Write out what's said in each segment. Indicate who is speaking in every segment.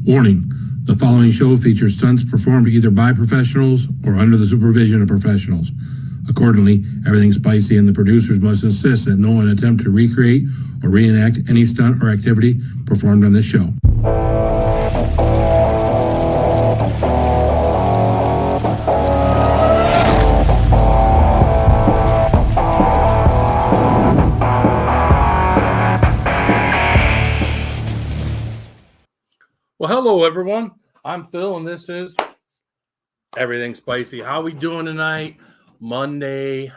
Speaker 1: Warning, the following show features stunts performed either by professionals or under the supervision of professionals. Accordingly, everything spicy and the producers must insist that no one attempt to recreate or reenact any stunt or activity performed on this show.
Speaker 2: Well, hello, everyone. I'm Phil, and this is Everything Spicy. How we doing tonight? Monday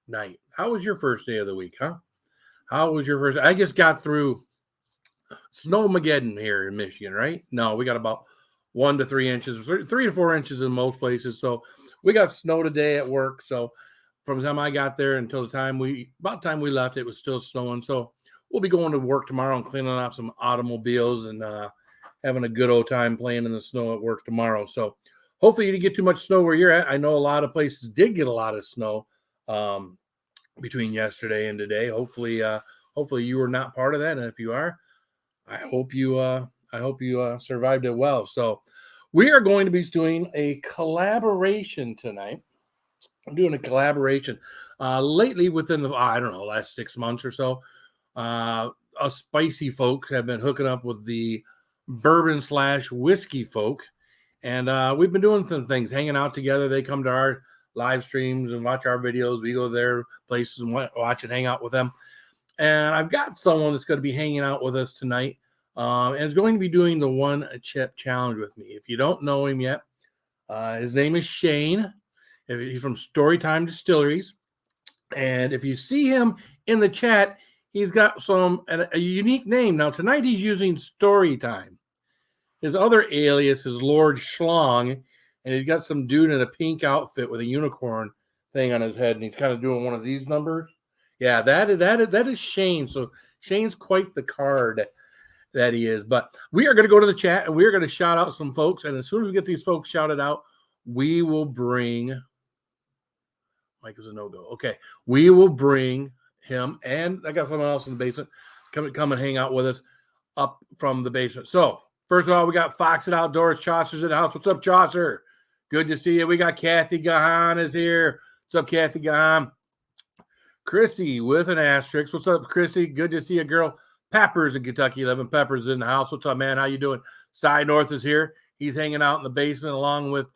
Speaker 2: night. How was your first day of the week, huh? How was your first? I just got through Snowmageddon here in Michigan, right? No, we got about 1 to 3 inches, 3 to 4 inches in most places. So we got snow today at work. So from the time I got there until about the time we left, it was still snowing. So we'll be going to work tomorrow and cleaning off some automobiles and having a good old time playing in the snow at work tomorrow. So hopefully you didn't get too much snow where you're at. I know a lot of places did get a lot of snow between yesterday and today. Hopefully you were not part of that. And if you are, I hope you survived it well. So we are going to be doing a collaboration tonight. I'm doing a collaboration lately within the, last 6 months or so. Us spicy folks have been hooking up with the bourbon / whiskey folk. And we've been doing some things, hanging out together. They come to our live streams and watch our videos. We go to their places and watch and hang out with them. And I've got someone that's going to be hanging out with us tonight. And is going to be doing the one chip challenge with me. If you don't know him yet, his name is Shane. He's from Storytime Distilleries. And if you see him in the chat, he's got a unique name. Now, tonight he's using Storytime. His other alias is LordShlong, and he's got some dude in a pink outfit with a unicorn thing on his head, and he's kind of doing one of these numbers. Yeah, that is Shane. So Shane's quite the card that he is. But we are going to go to the chat, and we are going to shout out some folks. And as soon as we get these folks shouted out, we will bring Mike is a no-go. Okay, we will bring him, and I got someone else in the basement come and hang out with us up from the basement. So first of all, we got Fox and Outdoors. Chaucer's in the house. What's up, Chaucer? Good to see you. We got Kathy Gahan is here. What's up, Kathy Gahan? Chrissy with an asterisk. What's up, Chrissy? Good to see you, girl. Peppers in Kentucky. 11 Peppers in the house. What's up, man? How you doing? Cy North is here. He's hanging out in the basement along with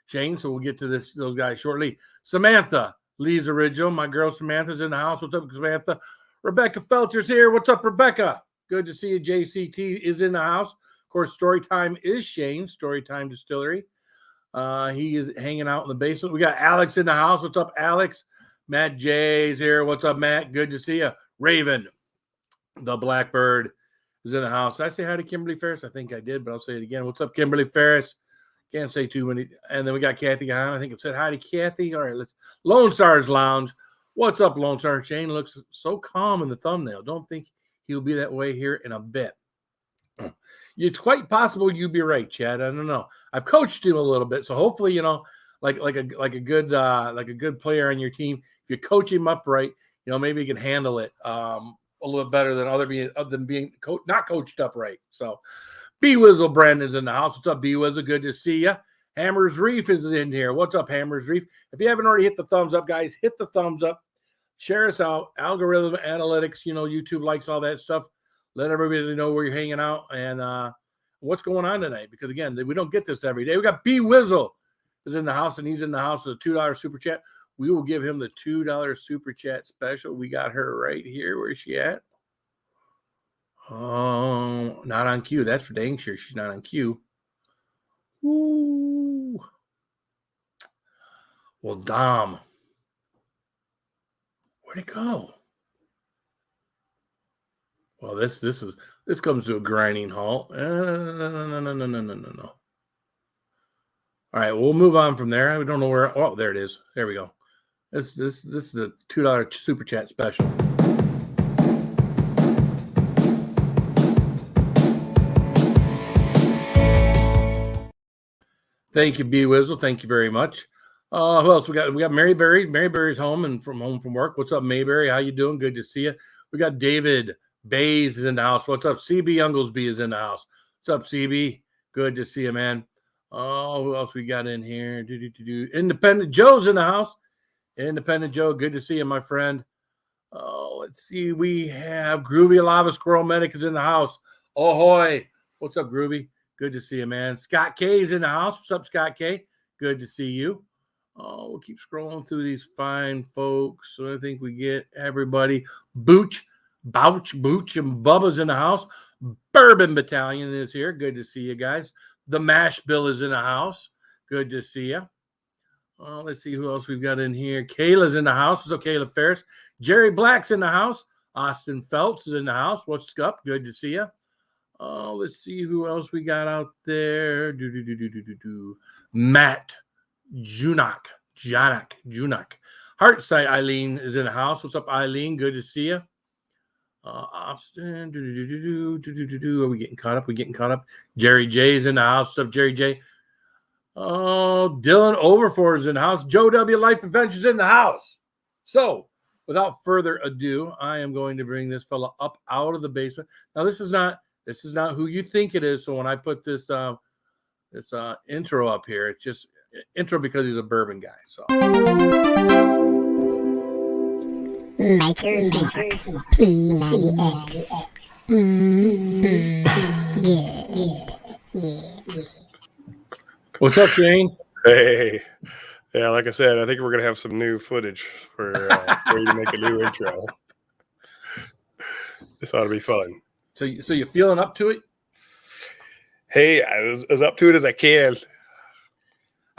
Speaker 2: Shane, so we'll get to those guys shortly. Samantha, Lee's original. My girl Samantha's in the house. What's up, Samantha? Rebecca Felter's here. What's up, Rebecca? Good to see you. JCT is in the house. Of course, Storytime is Shane, Storytime Distillery. He is hanging out in the basement. We got Alex in the house. What's up, Alex? Matt J's here. What's up, Matt? Good to see you. Raven, the Blackbird, is in the house. Did I say hi to Kimberly Ferris? I think I did, but I'll say it again. What's up, Kimberly Ferris? Can't say too many. And then we got Kathy Gahan. I think it said hi to Kathy. All right, let's. Lone Star's Lounge. What's up, Lone Star? Shane looks so calm in the thumbnail. Don't think he'll be that way here in a bit. It's quite possible you'd be right, Chad. I don't know. I've coached him a little bit, so hopefully, like a good player on your team, if you coach him up right, maybe he can handle it a little better than other than being not coached up right. So, B Wizzle Brandon's in the house. What's up, B Wizzle? Good to see you. Hammers Reef is in here. What's up, Hammers Reef? If you haven't already hit the thumbs up, guys, hit the thumbs up. Share us out. Algorithm analytics, YouTube likes all that stuff. Let everybody know where you're hanging out and what's going on tonight. Because, again, we don't get this every day. We got B Wizzle is in the house, and he's in the house with a $2 super chat. We will give him the $2 super chat special. We got her right here. Where's she at? Oh, not on cue. That's for dang sure she's not on cue. Ooh. Well, Dom. Where'd it go? Well, this comes to a grinding halt. No. All right, we'll move on from there. We don't know where. Oh, there it is. There we go. This is a $2 super chat special. Thank you, B Wizzle. Thank you very much. Who else we got? We got Maryberry. Maryberry's home from work. What's up, Mayberry? How you doing? Good to see you. We got David Bays is in the house. What's up? CB Unglesby is in the house. What's up, CB? Good to see you, man. Oh, who else we got in here? Independent Joe's in the house. Independent Joe, good to see you, my friend. Oh, let's see. We have Groovy Lava Squirrel Medic is in the house. Ahoy. What's up, Groovy? Good to see you, man. Scott K is in the house. What's up, Scott K? Good to see you. Oh, we'll keep scrolling through these fine folks. So I think we get everybody. Booch, and Bubba's in the house. Bourbon Battalion is here. Good to see you guys. The Mash Bill is in the house. Good to see you. Let's see who else we've got in here. Kayla's in the house. What's up, Kayla Ferris? Jerry Black's in the house. Austin Phelps is in the house. What's up? Good to see you. Let's see who else we got out there. Matt Junak. Heartside Eileen is in the house. What's up, Eileen? Good to see you. Austin. Are we getting caught up? We're getting caught up. Jerry J is in the house. What's up, Jerry J? Oh, Dylan Overford is in the house. Joe W. Life Adventures in the house. So, without further ado, I am going to bring this fella up out of the basement. Now, this is not who you think it is. So when I put this intro up here, it's just intro because he's a bourbon guy. So.
Speaker 3: Maker's Mark P90X. Yeah.
Speaker 2: What's up, Shane?
Speaker 4: Hey. Yeah, like I said, I think we're going to have some new footage for you to make a new intro. This ought to be fun.
Speaker 2: So you feeling up to it?
Speaker 4: Hey, I was as up to it as I can.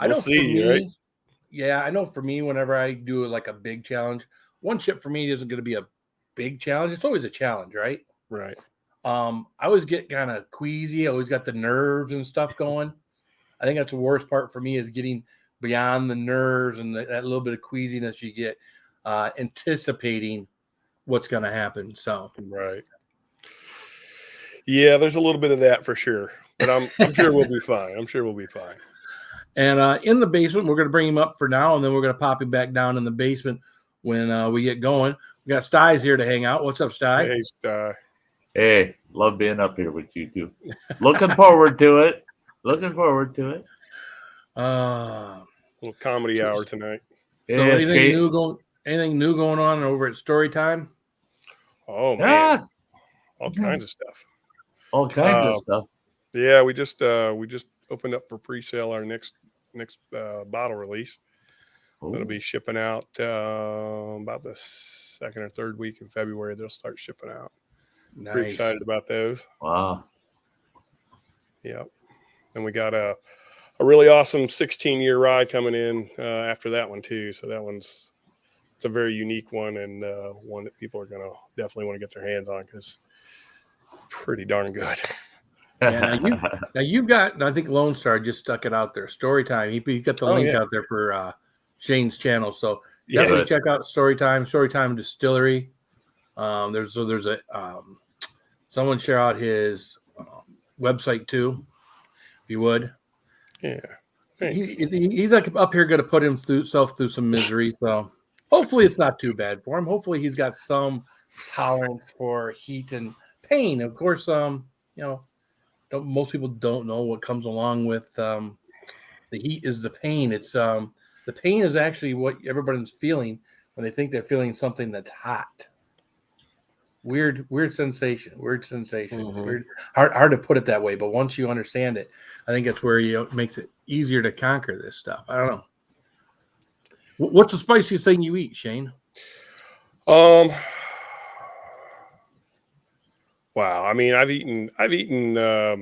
Speaker 4: We'll see, right?
Speaker 2: Yeah, I know for me, whenever I do like a big challenge, one chip for me isn't going to be a big challenge. It's always a challenge, right?
Speaker 4: Right.
Speaker 2: I always get kind of queasy. I always got the nerves and stuff going. I think that's the worst part for me is getting beyond the nerves and that little bit of queasiness you get, anticipating what's going to happen. So,
Speaker 4: right. Yeah, there's a little bit of that for sure, but I'm sure we'll be fine. I'm sure we'll be fine.
Speaker 2: And in the basement, we're going to bring him up for now, and then we're going to pop him back down in the basement when we get going. We got Sty's here to hang out. What's up, Sty?
Speaker 4: Hey, Sty.
Speaker 5: Hey, love being up here with you two. Looking forward to it. Little
Speaker 4: comedy hour tonight.
Speaker 2: So anything new going on over at Storytime?
Speaker 4: Oh man,
Speaker 5: Yeah.
Speaker 4: all kinds of stuff.
Speaker 5: All kinds of stuff.
Speaker 4: Yeah, we just opened up for pre-sale our next bottle release.
Speaker 5: Ooh.
Speaker 4: It'll be shipping out about the second or third week in February. They'll start shipping out.
Speaker 2: Nice.
Speaker 4: Pretty excited about those.
Speaker 5: Wow.
Speaker 4: Yep. And we got a really awesome 16-year rye coming in after that one too. So it's a very unique one and one that people are going to definitely want to get their hands on because pretty darn good.
Speaker 2: Yeah, now you've got, I think Lone Star just stuck it out there. Storytime. He got the link out there for Shane's channel. So definitely check out Storytime Distillery. There's a someone share out his website too, if you would.
Speaker 4: Yeah.
Speaker 2: He's like up here going to put himself through some misery. So hopefully it's not too bad for him. Hopefully he's got some tolerance for heat and pain. Of course, most people don't know what comes along with the heat is the pain. It's the pain is actually what everybody's feeling when they think they're feeling something that's hot. Weird sensation.
Speaker 4: Mm-hmm.
Speaker 2: Weird, hard to put it that way, but once you understand it, I think that's where it makes it easier to conquer this stuff. I don't know. What's the spiciest thing you eat, Shane?
Speaker 4: Wow. I mean, I've eaten a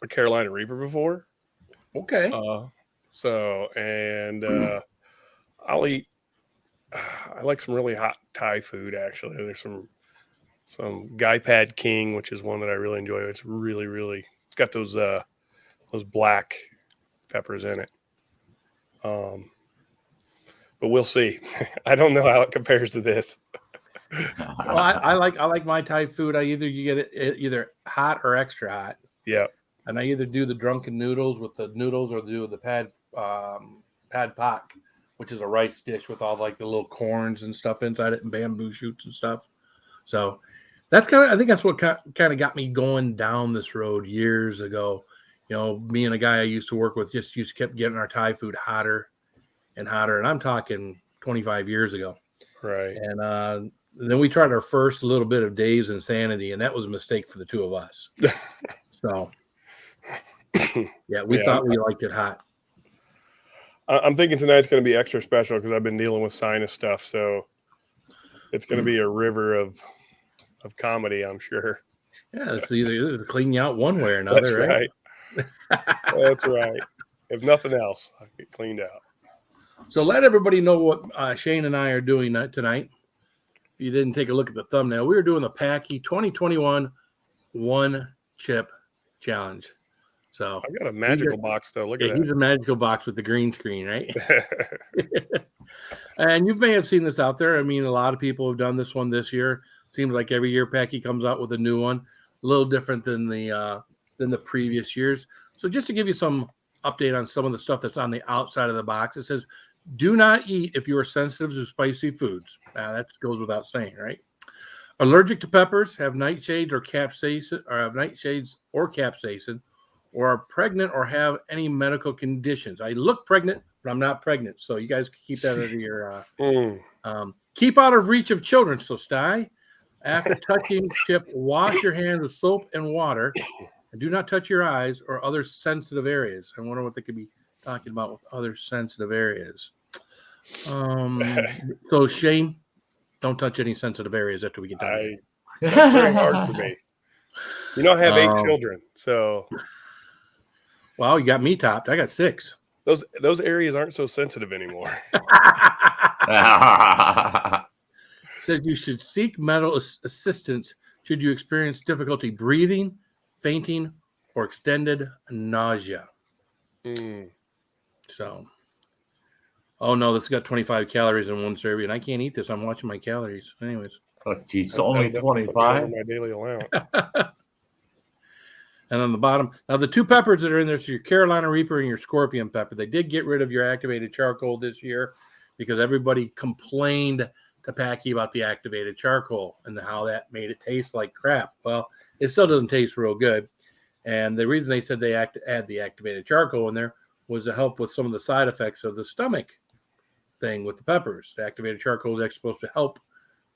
Speaker 4: Carolina Reaper before.
Speaker 2: Okay.
Speaker 4: I'll eat. I like some really hot Thai food. Actually, there's some Gai Pad King, which is one that I really enjoy. It's really, really. It's got those black peppers in it. But we'll see. I don't know how it compares to this.
Speaker 2: Well, I like my Thai food. You get it either hot or extra hot.
Speaker 4: Yeah.
Speaker 2: And I either do the drunken noodles with the noodles or do the pad pak, which is a rice dish with all like the little corns and stuff inside it and bamboo shoots and stuff. So That's kind of, I think that's what kind of got me going down this road years ago. Me and a guy I used to work with kept getting our Thai food hotter and hotter. And I'm talking 25 years ago.
Speaker 4: Right.
Speaker 2: And then we tried our first little bit of Dave's Insanity, and that was a mistake for the two of us. So, yeah, we thought we liked it hot.
Speaker 4: I'm thinking tonight's going to be extra special because I've been dealing with sinus stuff. So it's going to be a river of comedy, I'm sure.
Speaker 2: Yeah, it's either clean you out one way or another.
Speaker 4: That's right. That's right. If nothing else, I'll get cleaned out.
Speaker 2: So let everybody know what Shane and I are doing tonight. If you didn't take a look at the thumbnail, we were doing the Packy 2021 One Chip Challenge. So
Speaker 4: I've got a magical box, though. Look at that.
Speaker 2: He's a magical box with the green screen, right? And you may have seen this out there. I mean, a lot of people have done this one this year. Seems like every year Packy comes out with a new one, a little different than the previous years. So just to give you some update on some of the stuff that's on the outside of the box, it says, do not eat if you are sensitive to spicy foods. Now, that goes without saying, right? Allergic to peppers, have nightshades or capsaicin, or are pregnant or have any medical conditions. I look pregnant, but I'm not pregnant. So you guys can keep that out of your keep out of reach of children. So Sty, after touching Chip, wash your hands with soap and water, and do not touch your eyes or other sensitive areas. I wonder what they could be talking about with other sensitive areas. So Shane, don't touch any sensitive areas after we get done.
Speaker 4: That's very hard for me. I have 8 children, so.
Speaker 2: Well, you got me topped. I got 6.
Speaker 4: Those areas aren't so sensitive anymore.
Speaker 2: Says you should seek medical assistance should you experience difficulty breathing, fainting, or extended nausea. So, oh no, this has got 25 calories in one serving. I can't eat this. I'm watching my calories. Anyways.
Speaker 5: Oh, geez, only 25.
Speaker 4: My daily allowance.
Speaker 2: And on the bottom, now the 2 peppers that are in there, so your Carolina Reaper and your Scorpion pepper, they did get rid of your activated charcoal this year because everybody complained to Packy about the activated charcoal and how that made it taste like crap. Well, it still doesn't taste real good. And the reason they said they add the activated charcoal in there was to help with some of the side effects of the stomach thing with the peppers. The activated charcoal is actually supposed to help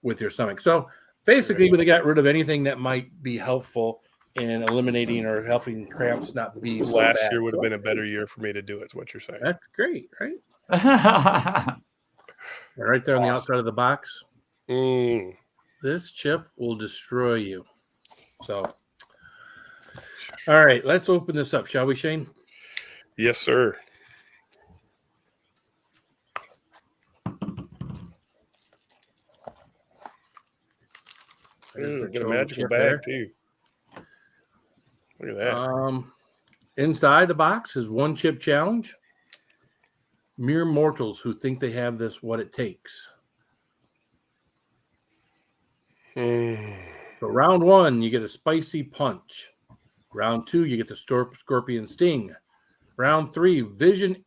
Speaker 2: with your stomach. So basically, they got rid of anything that might be helpful in eliminating or helping cramps not be so
Speaker 4: Last
Speaker 2: bad.
Speaker 4: year would have been a better year for me to do it, is what you're saying.
Speaker 2: That's great, right? Right there on the outside of the box. This chip will destroy you. So, all right, let's open this up, shall we, Shane?
Speaker 4: Yes, sir. Get a magical bag too. Look at that.
Speaker 2: Inside the box is One Chip Challenge. Mere mortals who think they have this, what it takes. So round 1, you get a spicy punch. Round 2, you get the scorpion sting. Round 3, vision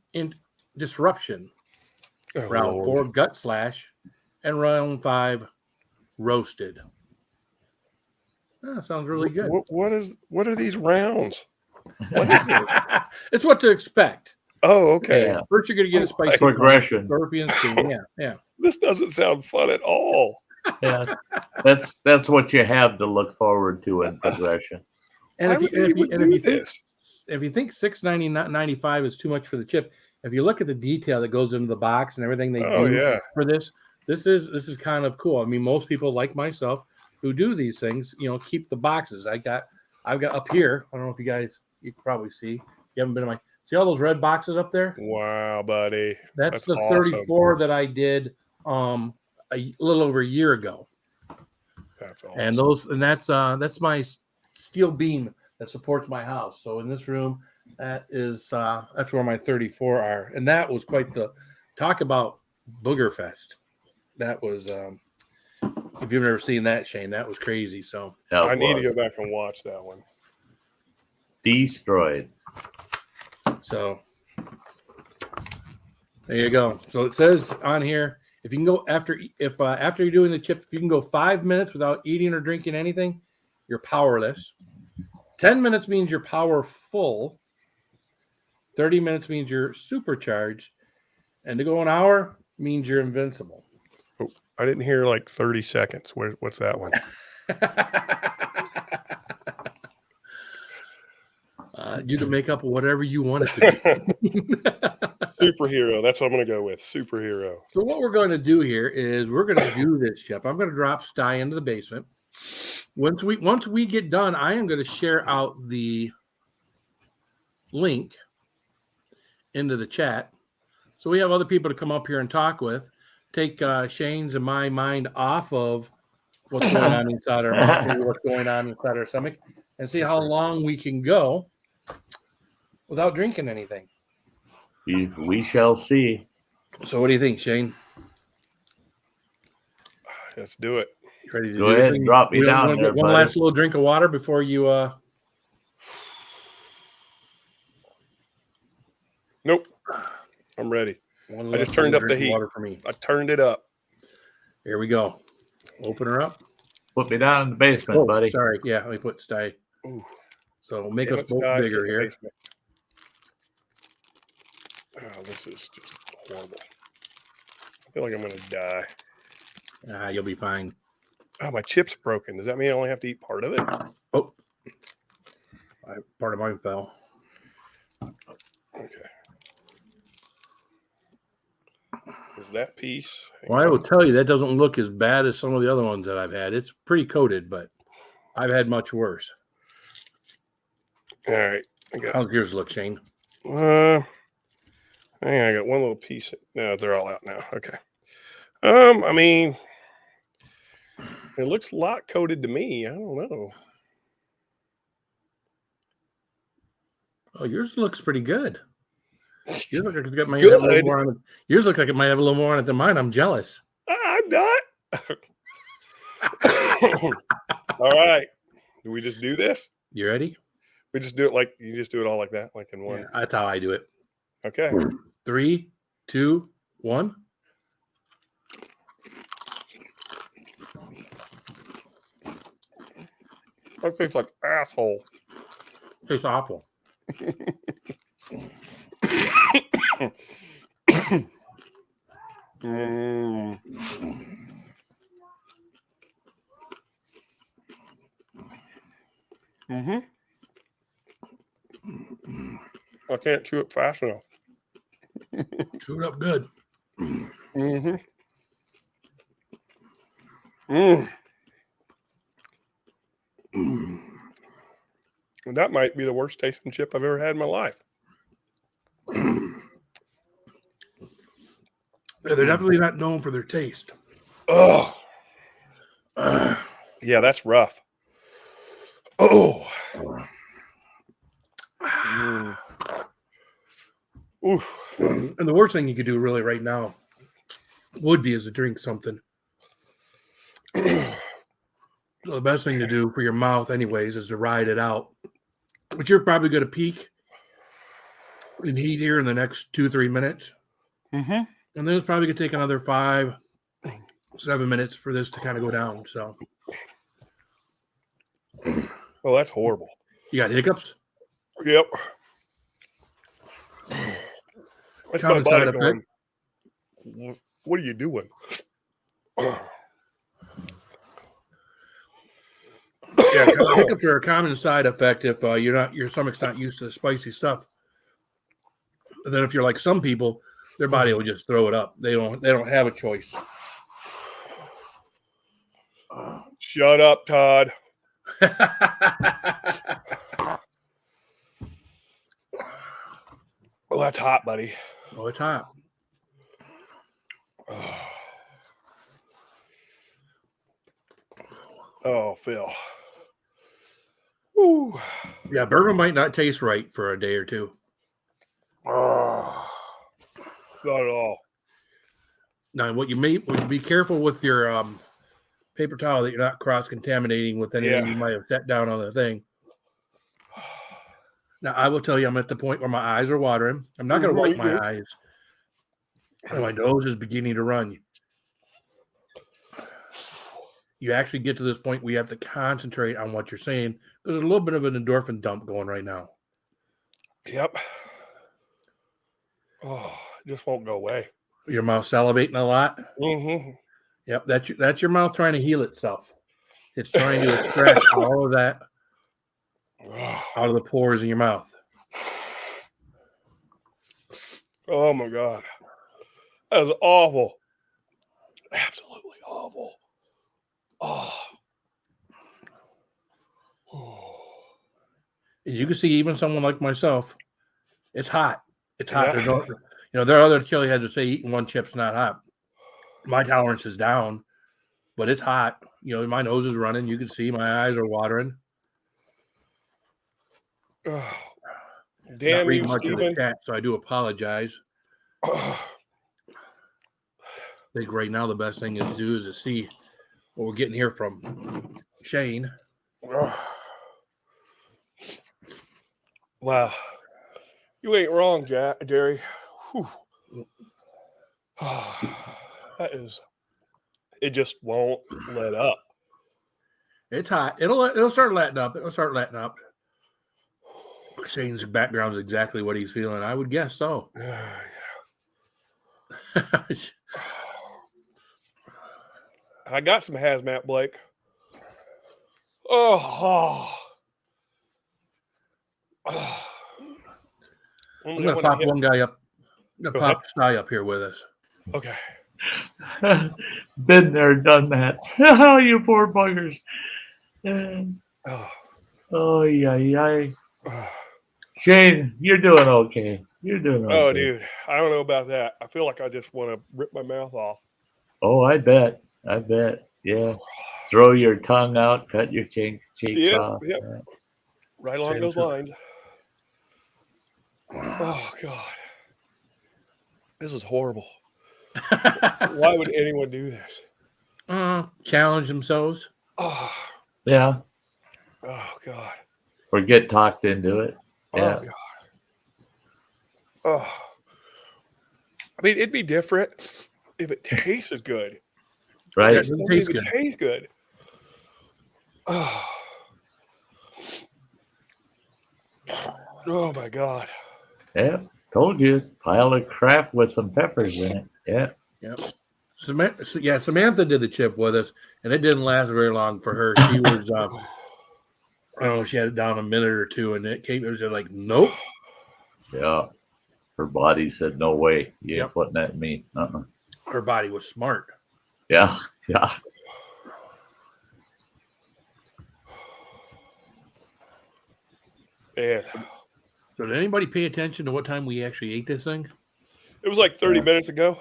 Speaker 2: disruption. Round 4, gut slash. And round 5, roasted. That sounds really good.
Speaker 4: What are these rounds? What is it?
Speaker 2: It's what to expect.
Speaker 4: Oh, okay.
Speaker 2: Yeah. First, you're going to get a spicy
Speaker 5: progression.
Speaker 2: Scorpion sting. Yeah.
Speaker 4: This doesn't sound fun at all.
Speaker 5: Yeah, that's what you have to look forward to in progression.
Speaker 2: And if you think $6.95 is too much for the chip, if you look at the detail that goes into the box and everything they do for this is kind of cool. I mean, most people like myself who do these things, keep the boxes. I've got up here. I don't know if you can probably see. You haven't been in see all those red boxes up there?
Speaker 4: Wow, buddy.
Speaker 2: That's the
Speaker 4: awesome.
Speaker 2: 34 that I did a little over a year ago.
Speaker 4: That's awesome.
Speaker 2: And that's my steel beam that supports my house. So in this room, that's where my 34 are. And that was quite the talk about booger fest. That was if you've never seen that, Shane, that was crazy. So
Speaker 4: I need to go back and watch that one.
Speaker 5: Destroyed.
Speaker 2: So there you go. So it says on here, If you can go after you're doing the chip, if you can go 5 minutes without eating or drinking anything, you're powerless. 10 minutes means you're powerful. 30 minutes means you're supercharged. And to go an hour means you're invincible.
Speaker 4: Oh, I didn't hear like 30 seconds. What's that one?
Speaker 2: You can make up whatever you want it to be.
Speaker 4: Superhero. That's what I'm going to go with. Superhero.
Speaker 2: So what we're going to do here is we're going to do this, Chip. I'm going to drop Sty into the basement. Once we get done, I am going to share out the link into the chat. So we have other people to come up here and talk with. Take Shane's and my mind off of what's going on inside our mouth, maybe what's going on inside our stomach, and see how long we can go without drinking anything.
Speaker 5: We shall see.
Speaker 2: So what do you think, Shane?
Speaker 4: Let's do it.
Speaker 2: You ready to
Speaker 5: Go ahead and drop me down there,
Speaker 2: one
Speaker 5: buddy.
Speaker 2: last little drink of water before you
Speaker 4: Nope. I'm ready. I just turned up the heat.
Speaker 2: Water for me.
Speaker 4: I turned it up.
Speaker 2: Here we go. Open her up.
Speaker 5: Put me down in the basement, buddy.
Speaker 2: Sorry. Yeah, let me put Sty.
Speaker 4: Ooh.
Speaker 2: So make
Speaker 4: Damn
Speaker 2: us
Speaker 4: it,
Speaker 2: both
Speaker 4: Sky,
Speaker 2: bigger
Speaker 4: get in the
Speaker 2: here.
Speaker 4: basement. Oh, this is just horrible. I feel like I'm going to die.
Speaker 2: You'll be fine.
Speaker 4: Oh, my chip's broken. Does that mean I only have to eat part of it?
Speaker 2: Oh, part of mine fell.
Speaker 4: Okay. Is that piece?
Speaker 2: Well, I will tell you that doesn't look as bad as some of the other ones that I've had. It's pretty coated, but I've had much worse.
Speaker 4: All right.
Speaker 2: How's yours look, Shane?
Speaker 4: Hang on, I got one little piece. No, they're all out now. Okay. I mean, it looks lot coated to me. I don't know.
Speaker 2: Oh, yours looks pretty good. Yours look like it might have a little more on it. Yours look like it might have a little more on it than mine. I'm jealous.
Speaker 4: I'm not. All right. Do we just do this?
Speaker 2: You ready?
Speaker 4: We just do it like you just do it all like that, like in one.
Speaker 2: Yeah, that's how I do it.
Speaker 4: Okay.
Speaker 2: 3, 2, 1.
Speaker 4: That tastes like asshole.
Speaker 2: Tastes awful.
Speaker 4: Mm. Mm-hmm. I can't chew it fast enough.
Speaker 2: Chew it up good.
Speaker 4: Mm-hmm. Mm. That might be the worst tasting chip I've ever had in my life.
Speaker 2: Yeah, they're definitely not known for their taste.
Speaker 4: Oh, yeah, that's rough. Oh, oof.
Speaker 2: And the worst thing you could do really right now would be is to drink something. So the best thing to do for your mouth anyways is to ride it out. But you're probably going to peak in heat here in the next 2-3 minutes.
Speaker 4: Mm-hmm.
Speaker 2: And then it's probably going to take another 5-7 minutes for this to kind of go down. So,
Speaker 4: Oh, that's horrible.
Speaker 2: you got hiccups?
Speaker 4: Yep. That's my
Speaker 2: Common side
Speaker 4: body
Speaker 2: effect.
Speaker 4: going, what are you doing?
Speaker 2: Yeah, hiccups are a common side effect if your stomach's not used to the spicy stuff. And then if you're like some people, their body will just throw it up. They don't have a choice.
Speaker 4: Shut up, Todd. Oh, that's hot, buddy.
Speaker 2: Oh, it's hot.
Speaker 4: Oh, Phil. Ooh.
Speaker 2: Yeah, bourbon might not taste right for a day or two.
Speaker 4: Oh, not at all.
Speaker 2: Now, what you be careful with your paper towel that you're not cross-contaminating with anything you might have set down on the thing. Now, I will tell you, I'm at the point where my eyes are watering. I'm not going to wipe my eyes. And my nose is beginning to run. you actually get to this point where you have to concentrate on what you're saying. There's a little bit of an endorphin dump going right now.
Speaker 4: Yep. Oh, it just won't go away.
Speaker 2: Your mouth salivating a lot.
Speaker 4: Mm-hmm.
Speaker 2: Yep, that's your mouth trying to heal itself. It's trying to extract all of that out of the pores in your mouth.
Speaker 4: Oh my God. That was awful. Absolutely awful. Oh.
Speaker 2: You can see even someone like myself, it's hot. It's hot.
Speaker 4: Yeah.
Speaker 2: There's no, there are other chili heads that say eating one chip's not hot. My tolerance is down, but it's hot. My nose is running. You can see my eyes are watering.
Speaker 4: Oh.
Speaker 2: Not
Speaker 4: Damn you,
Speaker 2: reading much of the
Speaker 4: Steven.
Speaker 2: chat, so I do apologize.
Speaker 4: Oh.
Speaker 2: I think right now the best thing to do is to see what we're getting here from Shane.
Speaker 4: Wow. You ain't wrong, Jerry. Whew. It just won't let up.
Speaker 2: It's hot. It'll start letting up. It'll start letting up. Shane's background is exactly what he's feeling. I would guess so.
Speaker 4: I got some hazmat, Blake. Oh.
Speaker 2: I'm going to pop one guy up. I'm going to pop Sty up here with us.
Speaker 4: Okay.
Speaker 5: Been there, done that. Oh, you poor buggers. Oh, yeah. Shane, you're doing okay. You're doing okay.
Speaker 4: Oh, dude. I don't know about that. I feel like I just want to rip my mouth off.
Speaker 5: Oh, I bet. Yeah. Throw your tongue out, cut your cheeks off.
Speaker 4: Yep. Yeah. Right along those lines. Oh, God. This is horrible. Why would anyone do this?
Speaker 2: Challenge themselves.
Speaker 4: Oh.
Speaker 5: Yeah.
Speaker 4: Oh, God.
Speaker 5: Or get talked into it. Yeah.
Speaker 4: Oh, God. Oh. I mean, it'd be different if it tastes good.
Speaker 5: Right.
Speaker 2: It tastes good.
Speaker 4: Tastes good. Oh. Oh, my God.
Speaker 5: Yeah. Told you. Pile of crap with some peppers in it. Yeah.
Speaker 2: Yep. Samantha did the chip with us, and it didn't last very long for her. She was, I don't know, she had it down a minute or two, and it was like, nope.
Speaker 5: Yeah. Her body said, no way. You ain't putting that in me.
Speaker 2: Her body was smart.
Speaker 5: Yeah.
Speaker 4: Man.
Speaker 2: So did anybody pay attention to what time we actually ate this thing?
Speaker 4: It was like 30 minutes ago.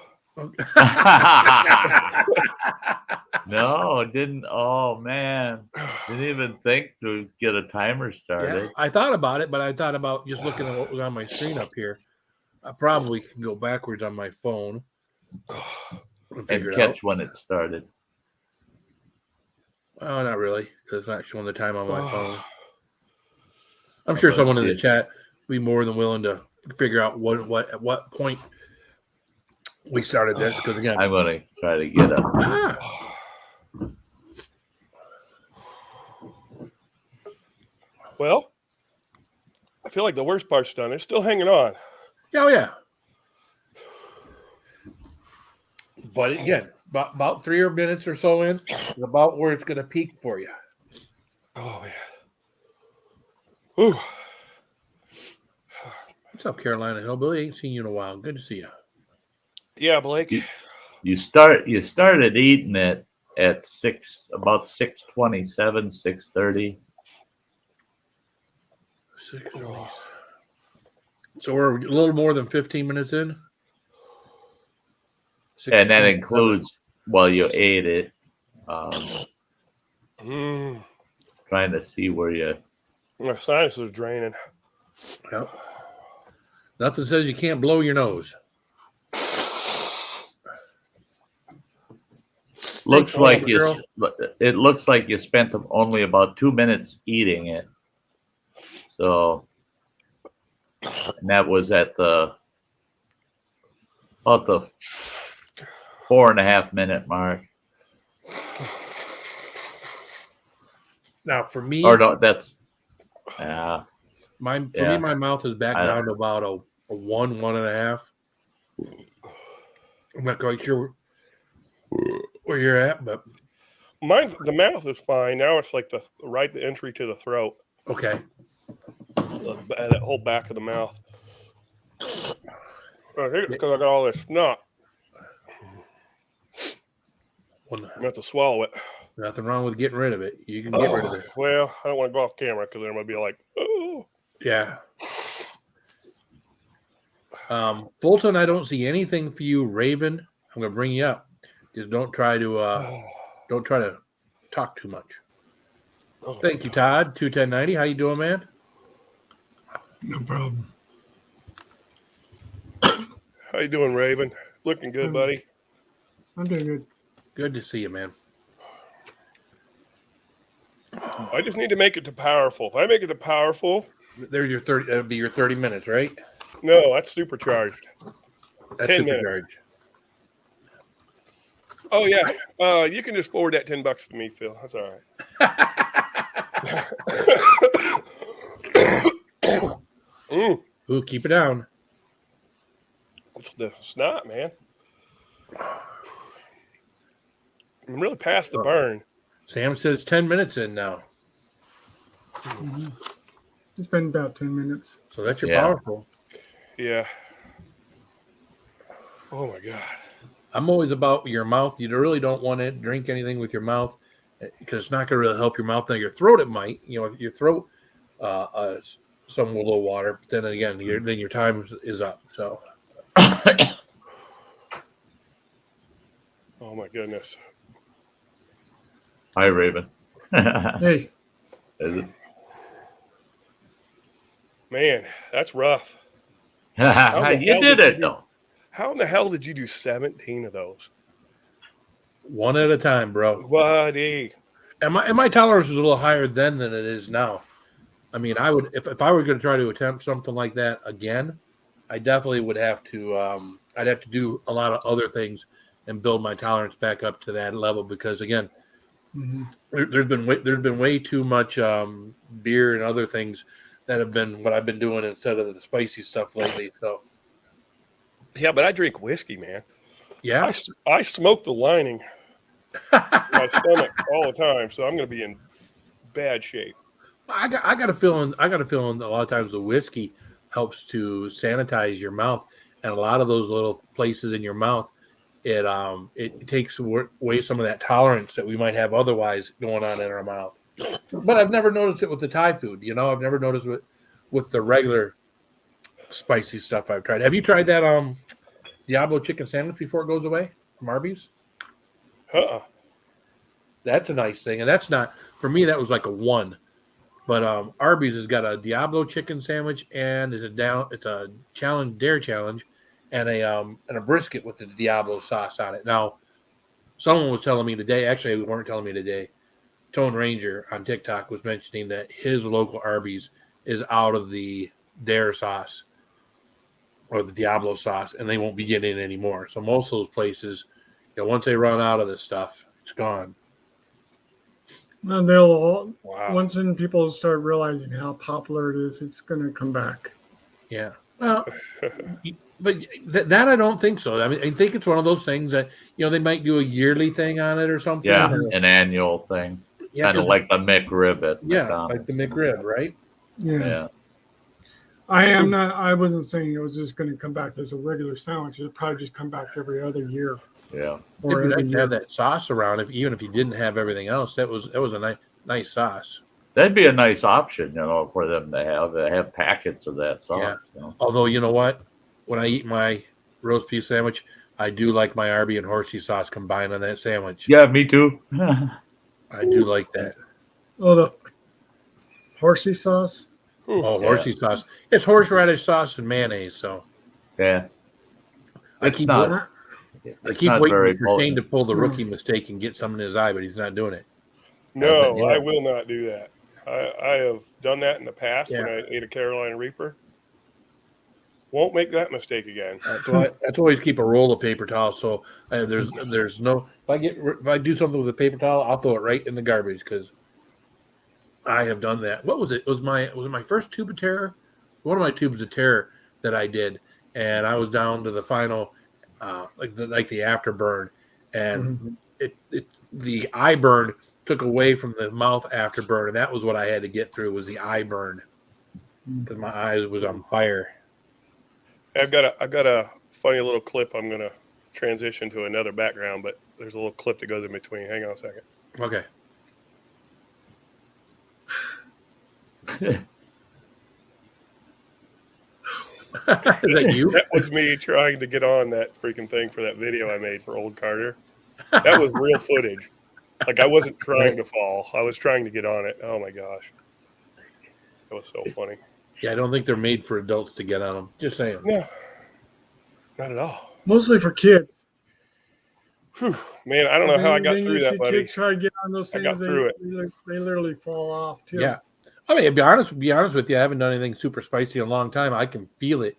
Speaker 5: No, it didn't. Oh, man. Didn't even think to get a timer started.
Speaker 2: Yeah, I thought about it, but I thought about just looking at what was on my screen up here. I probably can go backwards on my phone
Speaker 5: and catch when it started.
Speaker 2: Oh, not really, because it's not showing the time on my phone. I'm sure someone in the chat would be more than willing to figure out at what point we started this. Because again,
Speaker 5: I'm going to try to get up.
Speaker 4: Well, I feel like the worst part's done. It's still hanging on.
Speaker 2: Oh, yeah. But again, about 3 minutes or so in, is about where it's going to peak for you.
Speaker 4: Oh, man. Ooh.
Speaker 2: What's up, Carolina Hillbilly? Ain't seen you in a while. Good to see you.
Speaker 4: Yeah, Blake.
Speaker 5: You started eating it at about 6:27, 6:30.
Speaker 2: So we're a little more than 15 minutes in.
Speaker 5: And that includes while you ate it. Trying to see where
Speaker 4: my sinuses are draining.
Speaker 2: Yep. Nothing says you can't blow your nose.
Speaker 5: Looks like it looks like you spent only about 2 minutes eating it. So, and that was at about the 4.5 minute mark.
Speaker 2: Now for me,
Speaker 5: Or no, that's
Speaker 2: my mouth is back
Speaker 5: I don't-
Speaker 2: down to about a 1.5. I'm not quite sure where you're at, but
Speaker 4: The mouth is fine. Now it's like the entry to the throat.
Speaker 2: okay.
Speaker 4: That whole back of the mouth. I think it's because I got all this snot.
Speaker 2: Well,
Speaker 4: I have to swallow it.
Speaker 2: nothing wrong with getting rid of it. You can get rid of it.
Speaker 4: Well, I don't want to go off camera because then I'm going to be like, oh.
Speaker 2: Yeah. Fulton, I don't see anything for you. Raven, I'm gonna bring you up. Just don't try to talk too much.
Speaker 4: Oh,
Speaker 2: Thank you, Todd. 21090. How you doing, man?
Speaker 6: No problem.
Speaker 4: How you doing, Raven? Looking good, buddy.
Speaker 6: I'm doing good.
Speaker 2: Good to see you, man.
Speaker 4: I just need to make it to powerful. If I make it to powerful,
Speaker 2: There's your 30. That'll be your 30 minutes, right?
Speaker 4: no, that's supercharged.
Speaker 2: That's
Speaker 4: 10
Speaker 2: supercharged.
Speaker 4: minutes. Oh yeah, you can just forward that $10 to me, Phil. That's all right.
Speaker 2: Ooh, keep it down.
Speaker 4: It's the snot, man. I'm really past the burn.
Speaker 2: Sam says 10 minutes in now.
Speaker 6: It's been about 10 minutes.
Speaker 2: So that's your
Speaker 5: Yeah.
Speaker 2: powerful.
Speaker 4: Yeah. Oh my god.
Speaker 2: I'm always about your mouth. You really don't want to drink anything with your mouth because it's not going to really help your mouth. Now, your throat, it might. You know, your throat, some with a little water. But then again, your time is up. So.
Speaker 4: Oh my goodness.
Speaker 5: Hi, Raven.
Speaker 6: Hey,
Speaker 5: Is it?
Speaker 4: Man, that's rough.
Speaker 5: You
Speaker 4: hell
Speaker 5: did
Speaker 4: did
Speaker 5: it
Speaker 4: you-
Speaker 5: though.
Speaker 4: How in the hell did you do 17 of those?
Speaker 2: One at a time, bro.
Speaker 4: Buddy.
Speaker 2: And my tolerance was a little higher then than it is now. I mean, I would if I were going to try to attempt something like that again, I definitely would have to. I'd have to do a lot of other things and build my tolerance back up to that level because again, there's been way too much beer and other things that have been what I've been doing instead of the spicy stuff lately. So
Speaker 4: Yeah, but I drink whiskey, man.
Speaker 2: yeah,
Speaker 4: I smoke the lining in my stomach all the time, so I'm going to be in bad shape.
Speaker 2: I got a feeling. I got a feeling that a lot of times the whiskey helps to sanitize your mouth, and a lot of those little places in your mouth, it takes away some of that tolerance that we might have otherwise going on in our mouth. But I've never noticed it with the Thai food. You know, I've never noticed it with the regular spicy stuff I've tried. Have you tried that Diablo chicken sandwich before it goes away from Arby's? That's a nice thing, and that's not for me. That was like a 1. But Arby's has got a Diablo chicken sandwich and it's a dare challenge, and a brisket with the Diablo sauce on it. Now, someone was telling me today. Actually, they weren't telling me today. Tone Ranger on TikTok was mentioning that his local Arby's is out of the dare sauce or the Diablo sauce, and they won't be getting it anymore. So most of those places, once they run out of this stuff, it's gone.
Speaker 6: and they'll all,
Speaker 4: Wow.
Speaker 6: once when people start realizing how popular it is, it's going to come back.
Speaker 2: Yeah. Well, but that I don't think so. I mean, I think it's one of those things that they might do a yearly thing on it or something.
Speaker 5: Yeah,
Speaker 2: Or-
Speaker 5: an annual thing.
Speaker 2: yeah,
Speaker 5: Kind of
Speaker 2: 'cause-
Speaker 5: like the McRib at
Speaker 2: yeah,
Speaker 5: McDonald's.
Speaker 2: like the McRib, right?
Speaker 6: Yeah.
Speaker 5: Yeah.
Speaker 6: I wasn't saying it was just going to come back as a regular sandwich. It'll probably just come back every other year.
Speaker 5: Yeah.
Speaker 6: Or
Speaker 2: It'd be
Speaker 6: every
Speaker 2: nice to have
Speaker 6: year.
Speaker 2: that sauce around, even if you didn't have everything else. That was a nice sauce.
Speaker 5: That'd be a nice option, for them to have packets of that sauce.
Speaker 2: Yeah.
Speaker 5: You know?
Speaker 2: Although you know what, when I eat my roast beef sandwich, I do like my Arby and horsey sauce combined on that sandwich.
Speaker 5: Yeah, me too.
Speaker 2: I do like that.
Speaker 6: Oh, the horsey sauce?
Speaker 2: Oh, horsey sauce! It's horseradish sauce and mayonnaise. So
Speaker 5: Yeah.
Speaker 2: I
Speaker 5: It's
Speaker 2: keep
Speaker 5: not.
Speaker 6: Not-
Speaker 2: I keep
Speaker 5: not
Speaker 2: waiting
Speaker 5: very
Speaker 2: for Shane
Speaker 5: potent.
Speaker 2: to pull the rookie mistake and get something in his eye, but he's not doing it.
Speaker 4: No,
Speaker 5: Yeah.
Speaker 4: I will not do that. I have done that in the past when
Speaker 2: Yeah.
Speaker 4: I ate a Carolina Reaper. Won't make that mistake again.
Speaker 2: That's why I always keep a roll of paper towel. So there's no if I do something with a paper towel, I'll throw it right in the garbage because I have done that. What was it? Was it my first tube of terror? One of my tubes of terror that I did, and I was down to the final, like the afterburn, and the eye burn took away from the mouth afterburn, and that was what I had to get through was the eye burn because my eyes was on fire.
Speaker 4: I've got a funny little clip. I'm gonna transition to another background, but there's a little clip that goes in between. Hang on a second.
Speaker 2: Okay. Is that you?
Speaker 4: That was me trying to get on that freaking thing for that video I made for Old Carter. That was real footage. Like I wasn't trying to fall. I was trying to get on it. Oh my gosh. That was so funny.
Speaker 2: Yeah, I don't think they're made for adults to get on them. Just saying.
Speaker 4: No. Not at all.
Speaker 6: Mostly for kids.
Speaker 4: Whew. Man, I don't know how I got through that, buddy.
Speaker 6: Kids try to get on those things.
Speaker 4: I got through it.
Speaker 6: They literally fall off too.
Speaker 2: Yeah. I mean, to be honest with you, I haven't done anything super spicy in a long time. I can feel it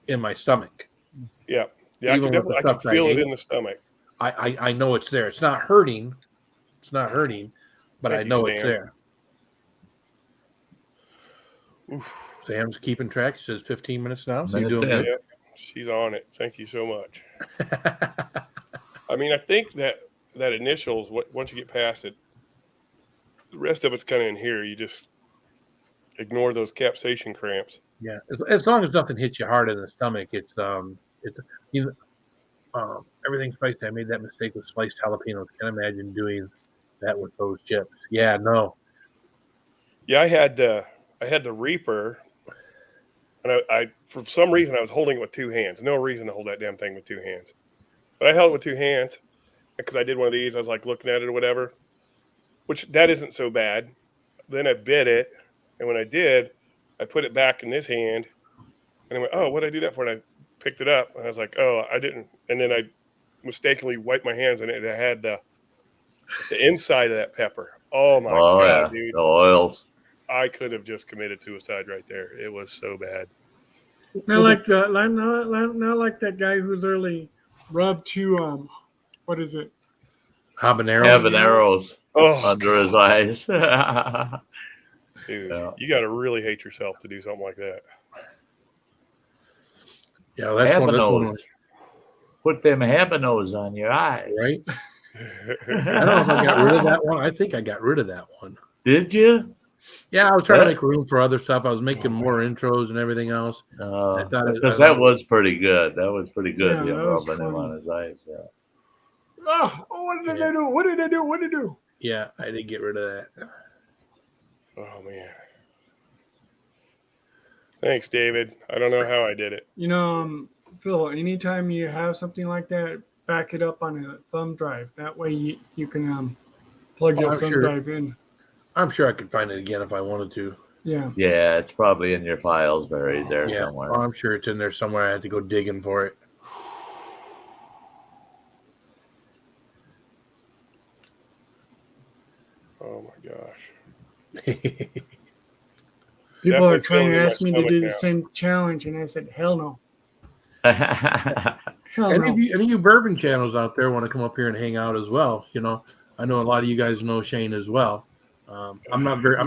Speaker 2: in my stomach.
Speaker 4: Yeah. Yeah, I can feel it in the stomach.
Speaker 2: I know it's there. It's not hurting. But I know it's there.
Speaker 4: Oof.
Speaker 2: Sam's keeping track. She says 15 minutes now. So you're
Speaker 5: Minutes
Speaker 2: doing
Speaker 5: in.
Speaker 2: good.
Speaker 4: Yeah, she's on it. Thank you so much. I mean, I think that initials, once you get past it, the rest of it's kind of in here. You just ignore those capsaicin cramps.
Speaker 2: Yeah, as long as nothing hits you hard in the stomach, everything's spicy. I made that mistake with sliced jalapenos. Can't imagine doing that with those chips. Yeah, no.
Speaker 4: Yeah, I had the Reaper, and I for some reason I was holding it with two hands. No reason to hold that damn thing with two hands, but I held it with two hands because I did one of these. I was like looking at it or whatever, which that isn't so bad. Then I bit it, and when I did, I put it back in this hand, and I went, "Oh, what did I do that for?" And I picked it up, and I was like, "Oh, I didn't." And then I mistakenly wiped my hands, and it had the inside of that pepper. Oh my god, dude!
Speaker 5: The oils.
Speaker 4: I could have just committed suicide right there. It was so bad.
Speaker 6: Not like that guy who literally rubbed two what is it?
Speaker 2: Habaneros.
Speaker 5: Under his eyes.
Speaker 4: Dude,
Speaker 5: Yeah.
Speaker 4: you got to really hate yourself to do something like that.
Speaker 2: Yeah, that's one.
Speaker 5: Put them habaneros on your eyes.
Speaker 2: Right? I don't know if I got rid of that one. I think I got rid of that one.
Speaker 5: Did you?
Speaker 2: Yeah, I was trying to make room for other stuff. I was making more intros and everything else.
Speaker 5: Because that was pretty good. That was pretty good.
Speaker 6: Yeah,
Speaker 5: Yeah,
Speaker 6: that was
Speaker 5: rubbing him
Speaker 6: funny.
Speaker 5: on his eyes. Yeah.
Speaker 6: Oh, what did I do? What did I do? What did I do?
Speaker 2: Yeah, I did get rid of that.
Speaker 4: Oh, man. Thanks, David. I don't know how I did it.
Speaker 6: You know, Phil, anytime you have something like that, back it up on a thumb drive. That way you can plug your thumb drive in.
Speaker 2: I'm sure I could find it again if I wanted to.
Speaker 6: Yeah.
Speaker 5: Yeah, it's probably in your files buried there
Speaker 2: Yeah,
Speaker 5: somewhere.
Speaker 2: I'm sure it's in there somewhere. I had to go digging for it.
Speaker 4: Oh, my gosh.
Speaker 6: People are
Speaker 4: Definitely
Speaker 6: trying to
Speaker 4: feeling
Speaker 6: ask
Speaker 4: my
Speaker 6: me to do
Speaker 4: stomach
Speaker 6: the
Speaker 4: now.
Speaker 6: same challenge, and I said, hell no. Hell
Speaker 2: Any
Speaker 6: no.
Speaker 2: of you bourbon channels out there want to come up here and hang out as well? You know, I know a lot of you guys know Shane as well. I'm not very.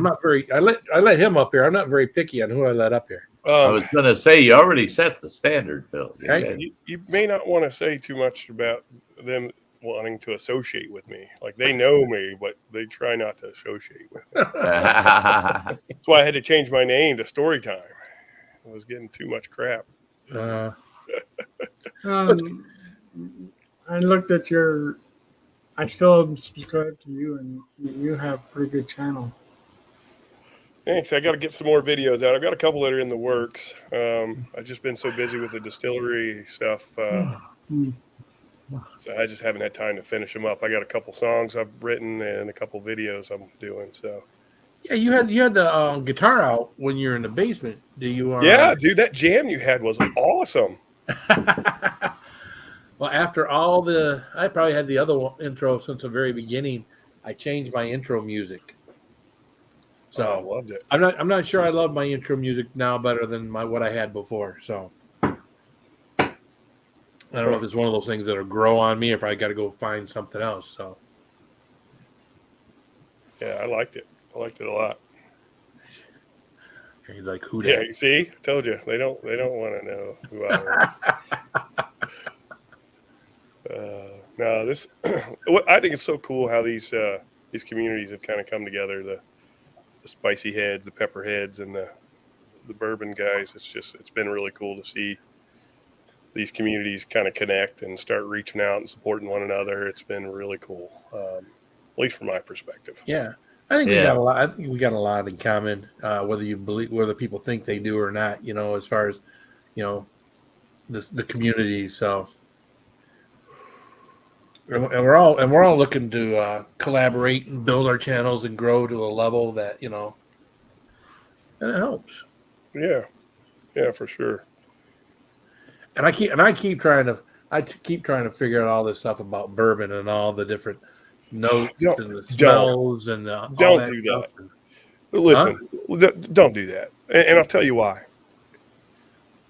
Speaker 2: I let him up here. I'm not very picky on who I let up here.
Speaker 5: I was going to say, you already set the standard, Phil.
Speaker 2: Okay.
Speaker 4: You may not want to say too much about them wanting to associate with me. Like, they know me, but they try not to associate with me. That's why I had to change my name to Storytime. I was getting too much crap.
Speaker 6: I looked at your. I still am subscribed to you, and you have a pretty good channel.
Speaker 4: Thanks. I got to get some more videos out. I've got a couple that are in the works. I've just been so busy with the distillery stuff. So I just haven't had time to finish them up. I got a couple songs I've written and a couple videos I'm doing. So
Speaker 2: Yeah, you had the guitar out when you were in the basement. Do you?
Speaker 4: yeah, dude, that jam you had was awesome.
Speaker 2: Well, after I probably had the other intro since the very beginning. I changed my intro music. So
Speaker 4: I loved it.
Speaker 2: I'm not sure I love my intro music now better than what I had before. So I don't know if it's one of those things that'll grow on me, or if I got to go find something else. So
Speaker 4: Yeah, I liked it. I liked it a lot.
Speaker 2: He's like, who
Speaker 4: Yeah,
Speaker 2: that?
Speaker 4: you see, told you they don't want to know who I am. No, this I think it's so cool how these communities have kind of come together. The spicy heads, the pepper heads, and the bourbon guys. It's been really cool to see these communities kind of connect and start reaching out and supporting one another. It's been really cool, at least from my perspective.
Speaker 2: Yeah. I think we got a lot. I think we got a lot in common, whether you believe, whether people think they do or not. You know, as far as the community. So, and we're all looking to collaborate and build our channels and grow to a level that and it helps.
Speaker 4: Yeah, for sure.
Speaker 2: And I keep trying to figure out all this stuff about bourbon and all the different notes and the smells and
Speaker 4: don't do that. Listen, don't do that, and I'll tell you why.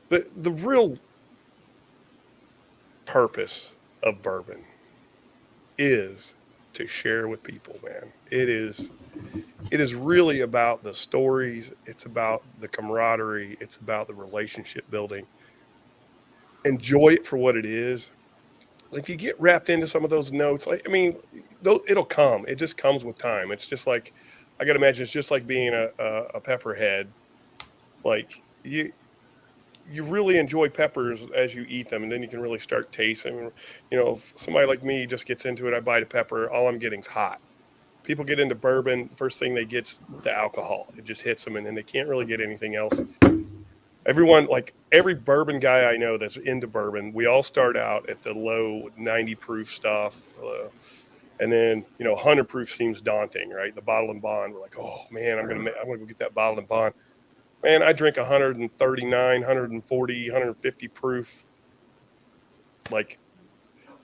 Speaker 4: The real purpose of bourbon is to share with people, man. It is really about the stories. It's about the camaraderie. It's about the relationship building. Enjoy it for what it is. If you get wrapped into some of those notes, it'll come. It just comes with time. It's just like, I got to imagine it's just like being a pepperhead. Like you really enjoy peppers as you eat them, and then you can really start tasting. If somebody like me just gets into it, I bite a pepper, all I'm getting is hot. People get into bourbon, the first thing they get's the alcohol. It just hits them, and then they can't really get anything else. Everyone, like every bourbon guy I know that's into bourbon, we all start out at the low 90 proof stuff. And then, 100 proof seems daunting, right? The bottle and bond, we're like, oh man, I'm going to go get that bottle and bond. Man, I drink 139, 140, 150 proof, like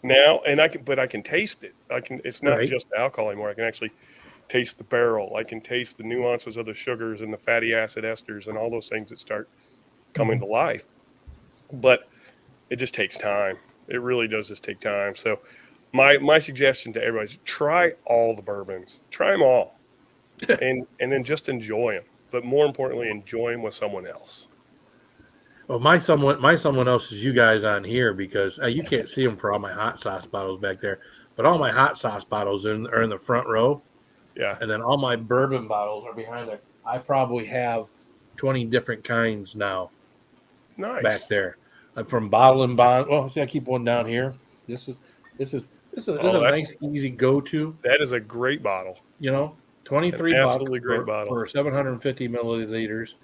Speaker 4: now, and I can taste it. It's not just alcohol anymore. I can actually taste the barrel. I can taste the nuances of the sugars and the fatty acid esters and all those things that start coming to life. But it just takes time. It really does just take time. So my suggestion to everybody is try all the bourbons. Try them all. and then just enjoy them. But more importantly, enjoy them with someone else.
Speaker 2: Well, my someone else is you guys on here, because you can't see them for all my hot sauce bottles back there, but all my hot sauce bottles are in the front row.
Speaker 4: Yeah.
Speaker 2: And then all my bourbon bottles are behind there. I probably have 20 different kinds now.
Speaker 4: Nice.
Speaker 2: Back there. From bottle and bond. Well, see, I keep one down here. This is a nice, easy go-to.
Speaker 4: That is a great bottle.
Speaker 2: 23
Speaker 4: absolutely great bottle
Speaker 2: for 750 milliliters,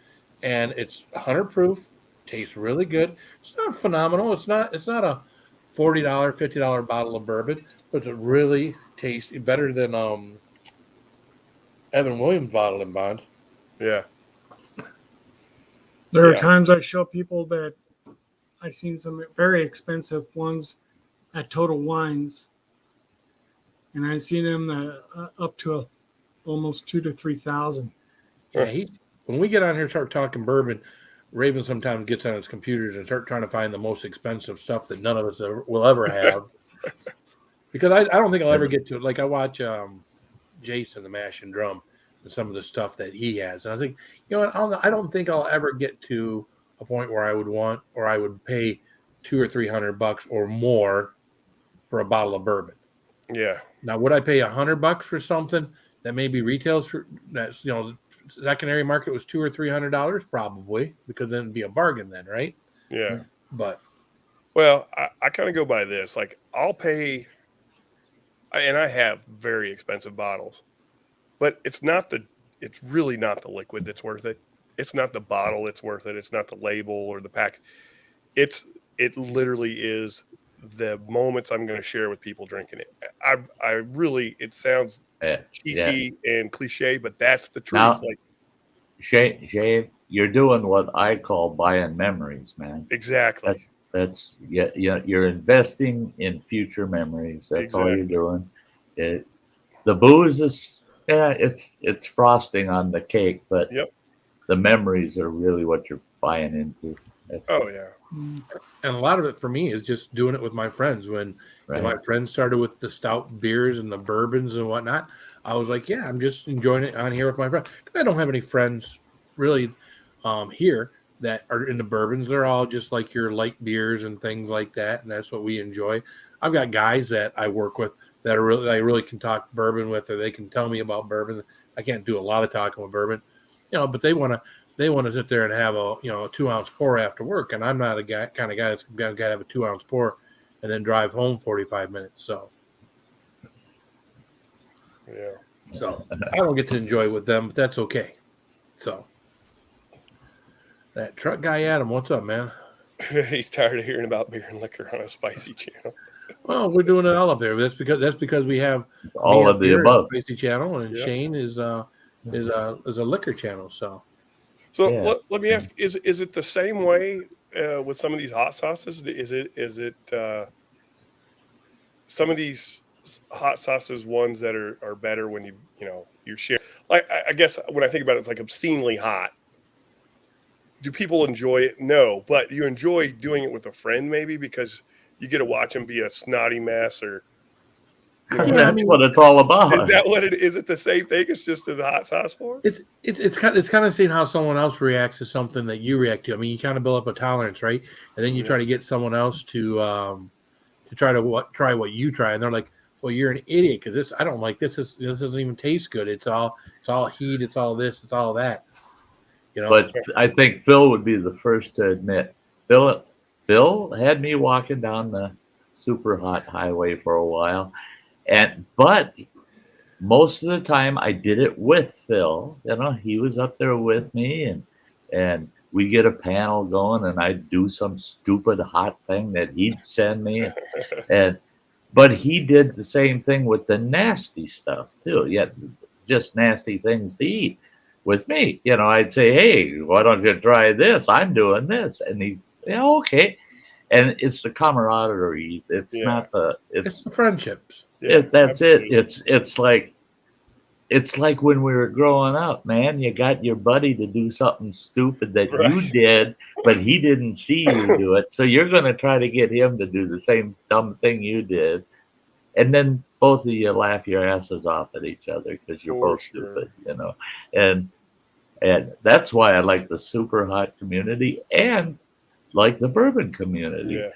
Speaker 2: and it's 100 proof. Tastes really good. It's not phenomenal. It's not a $40, $50 bottle of bourbon, but it really tastes better than Evan Williams bottle and bond.
Speaker 4: Yeah.
Speaker 6: There are times I show people that I've seen some very expensive ones at Total Wines, and I've seen them up to almost $2,000 to $3,000.
Speaker 2: Yeah, when we get on here and start talking bourbon, Raven sometimes gets on his computers and start trying to find the most expensive stuff that none of us will ever have. Because I don't think I'll ever get to it. Like I watch Jason, the Mash and Drum, and some of the stuff that he has. And I think, I don't think I'll ever get to a point where I would pay $200 or $300 or more for a bottle of bourbon.
Speaker 4: Yeah.
Speaker 2: Now, would I pay $100 for something that maybe retails for that's secondary market was $200 or $300? Probably, because then it'd be a bargain then, right?
Speaker 4: Yeah.
Speaker 2: But
Speaker 4: I kind of go by this. Like I'll pay, and I have very expensive bottles, but it's really not the liquid that's worth it. It's not the bottle that's worth it. It's not the label or the pack. It literally is the moments I'm going to share with people drinking it. I really, it sounds cheeky and cliche, but that's the truth.
Speaker 5: Now, Shay, you're doing what I call buying memories, man.
Speaker 4: Exactly.
Speaker 5: That's you're investing in future memories. That's all you're doing. The booze is it's frosting on the cake, but the memories are really what you're buying into.
Speaker 2: And a lot of it for me is just doing it with my friends. When my friends started with the stout beers and the bourbons and whatnot, I was like, I'm just enjoying it on here with my friends. I don't have any friends really here that are in the bourbons. They're all just like your light beers and things like that, and that's what we enjoy. I've got guys that I work with that are really I really can talk bourbon with, or they can tell me about bourbon. I can't do a lot of talking with bourbon, but they want to sit there and have a 2-ounce pour after work, and I'm not a kind of guy that's got to have a 2-ounce pour and then drive home 45 minutes. So I don't get to enjoy it with them, but that's okay. So that truck guy Adam, what's up, man?
Speaker 4: He's tired of hearing about beer and liquor on a spicy channel.
Speaker 2: Well, we're doing it all up there. That's because we have
Speaker 5: all of the above.
Speaker 2: Spicy channel, and Shane is a liquor channel. So
Speaker 4: let me ask: Is it the same way with some of these hot sauces? Is it some of these hot sauces ones that are better when you share? Like I guess when I think about it, it's like obscenely hot. Do people enjoy it? No, but you enjoy doing it with a friend maybe because you get to watch them be a snotty mess or.
Speaker 5: That's what it's all about.
Speaker 4: Is that what it is? It the same thing? It's just a hot sauce for?
Speaker 2: It's kind of seeing how someone else reacts to something that you react to. I mean, you kind of build up a tolerance, right? And then you try to get someone else to try what you try, and they're like, "Well, you're an idiot because this I don't like this. This doesn't even taste good. It's all heat. It's all this. It's all that."
Speaker 5: But I think Phil would be the first to admit. Phil had me walking down the super hot highway for a while. But most of the time I did it with Phil. He was up there with me and we get a panel going and I'd do some stupid hot thing that he'd send me. But he did the same thing with the nasty stuff too. Yet just nasty things to eat with me. I'd say, "Hey, why don't you try this? I'm doing this." And he, okay. And it's the camaraderie. It's not it's
Speaker 2: the friendships.
Speaker 5: That's absolutely. It's like when we were growing up, man. You got your buddy to do something stupid that you did, but he didn't see you do it. So you're going to try to get him to do the same dumb thing you did. And then both of you laugh your asses off at each other because you're both stupid, And that's why I like the super hot community and like the bourbon community. Yeah.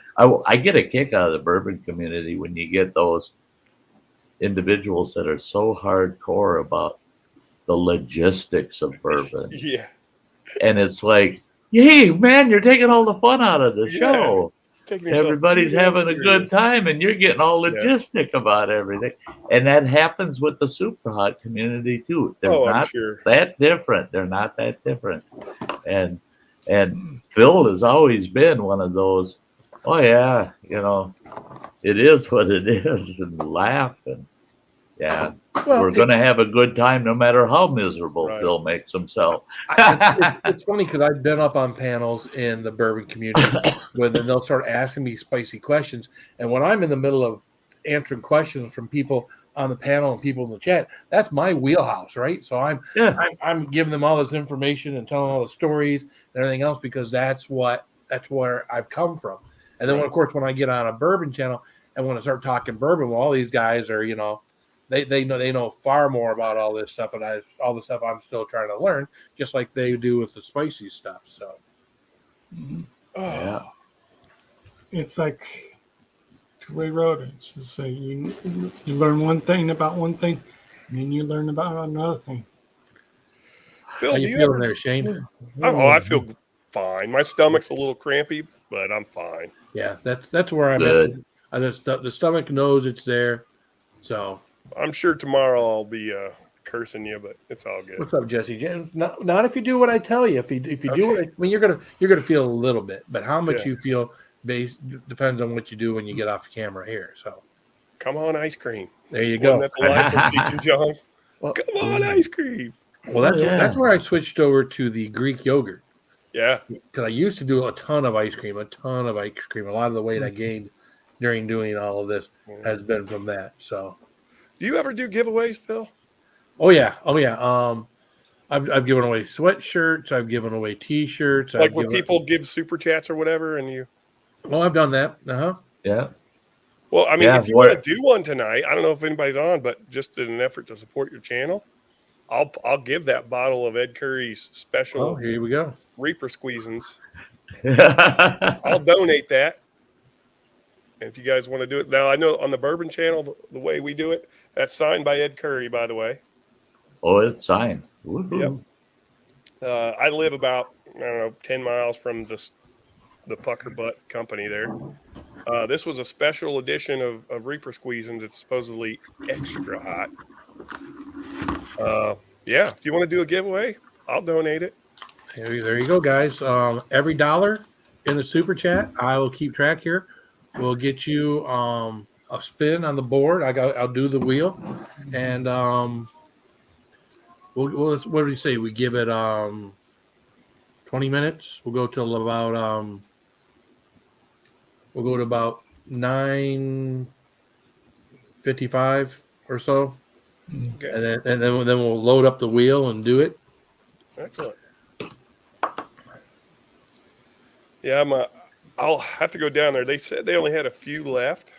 Speaker 5: I get a kick out of the bourbon community when you get those individuals that are so hardcore about the logistics of bourbon.
Speaker 4: Yeah.
Speaker 5: And it's like, hey, man, you're taking all the fun out of the show. Everybody's having a good time and you're getting all logistic about everything. And that happens with the super hot community too. They're not that different. They're not that different. And Phil has always been one of those, oh yeah, it is what it is, and laugh and we're going to have a good time no matter how miserable Phil makes himself.
Speaker 2: It's funny because I've been up on panels in the bourbon community where then they'll start asking me spicy questions. And when I'm in the middle of answering questions from people on the panel and people in the chat, that's my wheelhouse, right? So I'm giving them all this information and telling all the stories and everything else because that's where I've come from. And then, of course, when I get on a bourbon channel and when I start talking bourbon, well, all these guys are, they know far more about all this stuff, and all the stuff I'm still trying to learn, just like they do with the spicy stuff. So,
Speaker 6: it's like two-way road. It's just you learn one thing about one thing, and then you learn about another thing.
Speaker 4: Phil,
Speaker 2: how you feeling there, Shane?
Speaker 4: I feel fine. My stomach's a little crampy, but I'm fine.
Speaker 2: Yeah, that's where I'm at. The stomach knows it's there, so.
Speaker 4: I'm sure tomorrow I'll be cursing you, but it's all good.
Speaker 2: What's up, Jesse? Not if you do what I tell you. If you do what you're gonna feel a little bit, but how much you feel depends on what you do when you get off camera here. So,
Speaker 4: come on, ice cream.
Speaker 2: There you go.
Speaker 4: Wasn't that the line from Cheech and John? Well, come on, ice cream.
Speaker 2: Well, that's where I switched over to the Greek yogurt.
Speaker 4: Yeah,
Speaker 2: because I used to do a ton of ice cream. A lot of the weight I gained during doing all of this has been from that. So.
Speaker 4: Do you ever do giveaways, Phil?
Speaker 2: Oh yeah. I've given away sweatshirts. I've given away T-shirts.
Speaker 4: Like when people give super chats or whatever, and you.
Speaker 2: Oh, I've done that.
Speaker 5: Yeah.
Speaker 4: Well, I mean, if you want to do one tonight, I don't know if anybody's on, but just in an effort to support your channel, I'll give that bottle of Ed Curry's special.
Speaker 2: Oh, here we go.
Speaker 4: Reaper Squeezins. I'll donate that. And if you guys want to do it now, I know on the Bourbon channel, the way we do it, that's signed by Ed Curry, by the way.
Speaker 5: Oh, it's signed. Woo-hoo.
Speaker 4: Yep. I live about, I don't know, 10 miles from the Pucker Butt company there. This was a special edition of Reaper Squeezins. It's supposedly extra hot. Yeah, if you want to do a giveaway, I'll donate it.
Speaker 2: There you go, guys. Every $1 in the super chat, I will keep track here. We'll get you a spin on the board. I'll do the wheel, and what do we say? We give it 20 minutes. We'll go till about we'll go to about 9:55 or so,
Speaker 4: Okay.
Speaker 2: and then we'll load up the wheel and do it.
Speaker 4: Excellent. Yeah, I'll have to go down there. They said they only had a few left.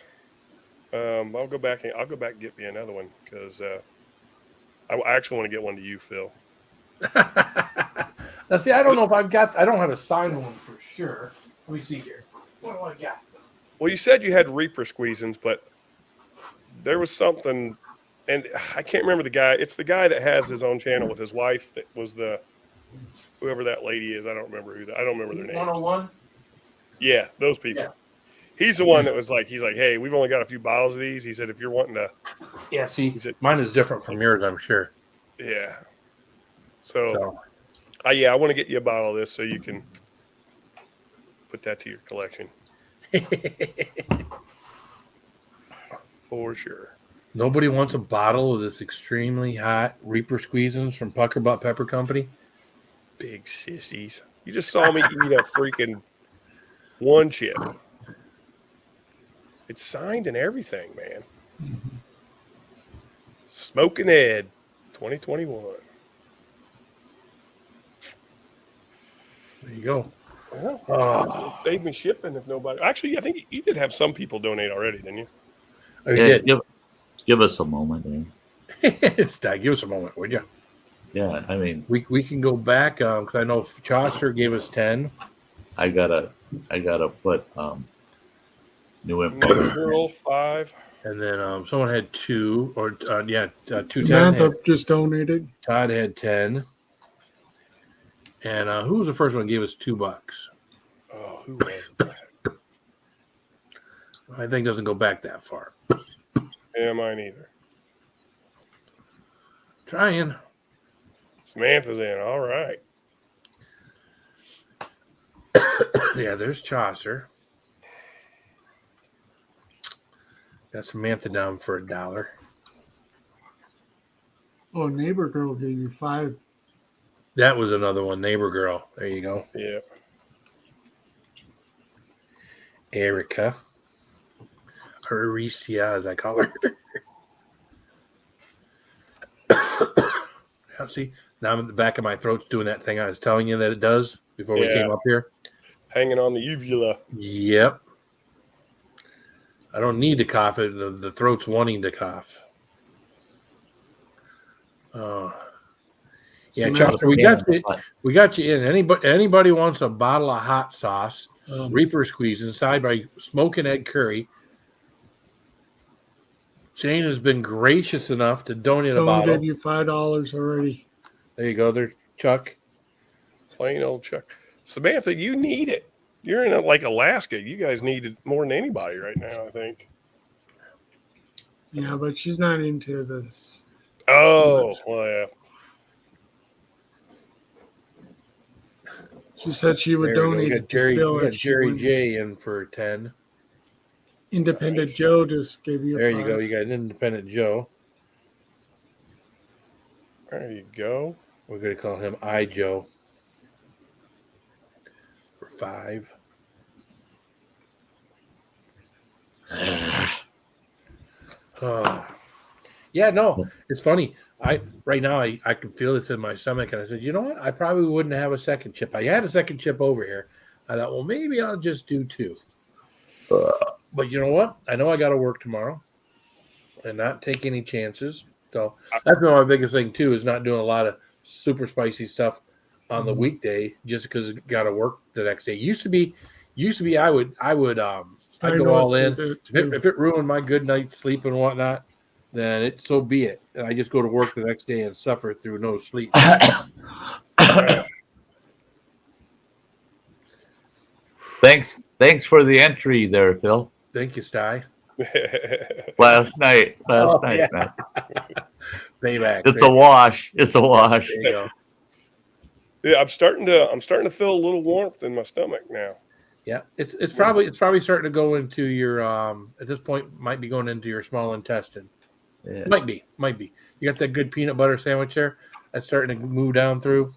Speaker 4: I'll go back and get me another one because I actually want to get one to you, Phil.
Speaker 2: Now, see, I don't know if I don't have a signed one for sure. Let me see here. What do I got?
Speaker 4: Well, you said you had Reaper Squeezins, but there was something, and I can't remember the guy. It's the guy that has his own channel with his wife. That was whoever that lady is. I don't remember their names.
Speaker 2: 101.
Speaker 4: Yeah, those people.
Speaker 2: Yeah.
Speaker 4: He's the one that was like, hey, we've only got a few bottles of these. He said, if you're wanting to.
Speaker 2: Yeah, see, mine is different from yours, I'm sure.
Speaker 4: Yeah. So. I want to get you a bottle of this so you can put that to your collection. For sure.
Speaker 2: Nobody wants a bottle of this extremely hot Reaper Squeezins from Pucker Butt Pepper Company.
Speaker 4: Big sissies. You just saw me eat a freaking one chip. It's signed and everything, man. Smoking Ed 2021.
Speaker 2: There you go.
Speaker 4: Well, save me shipping if nobody. Actually, I think you did have some people donate already, didn't you?
Speaker 2: Oh, you did.
Speaker 5: Give us a moment.
Speaker 2: It's that. Give us a moment, would you?
Speaker 5: Yeah, I mean,
Speaker 2: we can go back because I know Chaucer gave us 10.
Speaker 5: I gotta put new info.
Speaker 4: Girl 5.
Speaker 2: And then someone had 2 or 210.
Speaker 6: Samantha just donated.
Speaker 2: Todd had 10. And who was the first one that gave us $2?
Speaker 4: Oh, who was that?
Speaker 2: I think it doesn't go back that far.
Speaker 4: Yeah, mine either.
Speaker 2: Trying.
Speaker 4: Samantha's in. All right.
Speaker 2: Yeah, there's Chaucer. Got Samantha down for $1.
Speaker 6: Oh, neighbor girl gave you 5.
Speaker 2: That was another one, Neighbor Girl. There you go.
Speaker 4: Yeah.
Speaker 2: Erica. Or Aricia, as I call her. Now, see, now I'm at the back of my throat doing that thing I was telling you that it does before we came up here.
Speaker 4: Hanging on the uvula.
Speaker 2: Yep. I don't need to cough it. The throat's wanting to cough. Yeah, Chaucer, we got you in. Anybody wants a bottle of hot sauce, Reaper Squeeze inside by Smoking Ed Curry. Jane has been gracious enough to donate a bottle.
Speaker 6: Someone gave you $5 already.
Speaker 2: There you go. There's Chuck.
Speaker 4: Plain old Chuck. Samantha, you need it. You're in like Alaska. You guys need it more than anybody right now, I think.
Speaker 6: Yeah, but she's not into this.
Speaker 4: Oh, well, yeah.
Speaker 6: She said she would donate.
Speaker 2: We got Jerry J in for 10.
Speaker 6: Independent Joe just gave you.
Speaker 2: There you go. You got Independent Joe.
Speaker 4: There you go.
Speaker 2: We're going to call him I Joe for 5. Yeah, no, it's funny. Right now I can feel this in my stomach, and I said, you know what? I probably wouldn't have a second chip. I had a second chip over here. I thought, well, maybe I'll just do 2. But you know what? I know I got to work tomorrow, and not take any chances. So that's been my biggest thing too, is not doing a lot of super spicy stuff on the weekday just because I got to work the next day. Used to be I'd go all in. If it ruined my good night's sleep and whatnot, then so be it. And I just go to work the next day and suffer through no sleep.
Speaker 5: Thanks for the entry there, Phil.
Speaker 2: Thank you, Sty.
Speaker 5: Last night,
Speaker 2: yeah.
Speaker 5: man.
Speaker 2: Payback.
Speaker 5: It's a wash. It's a wash.
Speaker 2: There you go.
Speaker 4: Yeah, I'm starting to feel a little warmth in my stomach now.
Speaker 2: Yeah, it's probably starting to go into your at this point might be going into your small intestine.
Speaker 5: Yeah.
Speaker 2: Might be. You got that good peanut butter sandwich there? That's starting to move down through.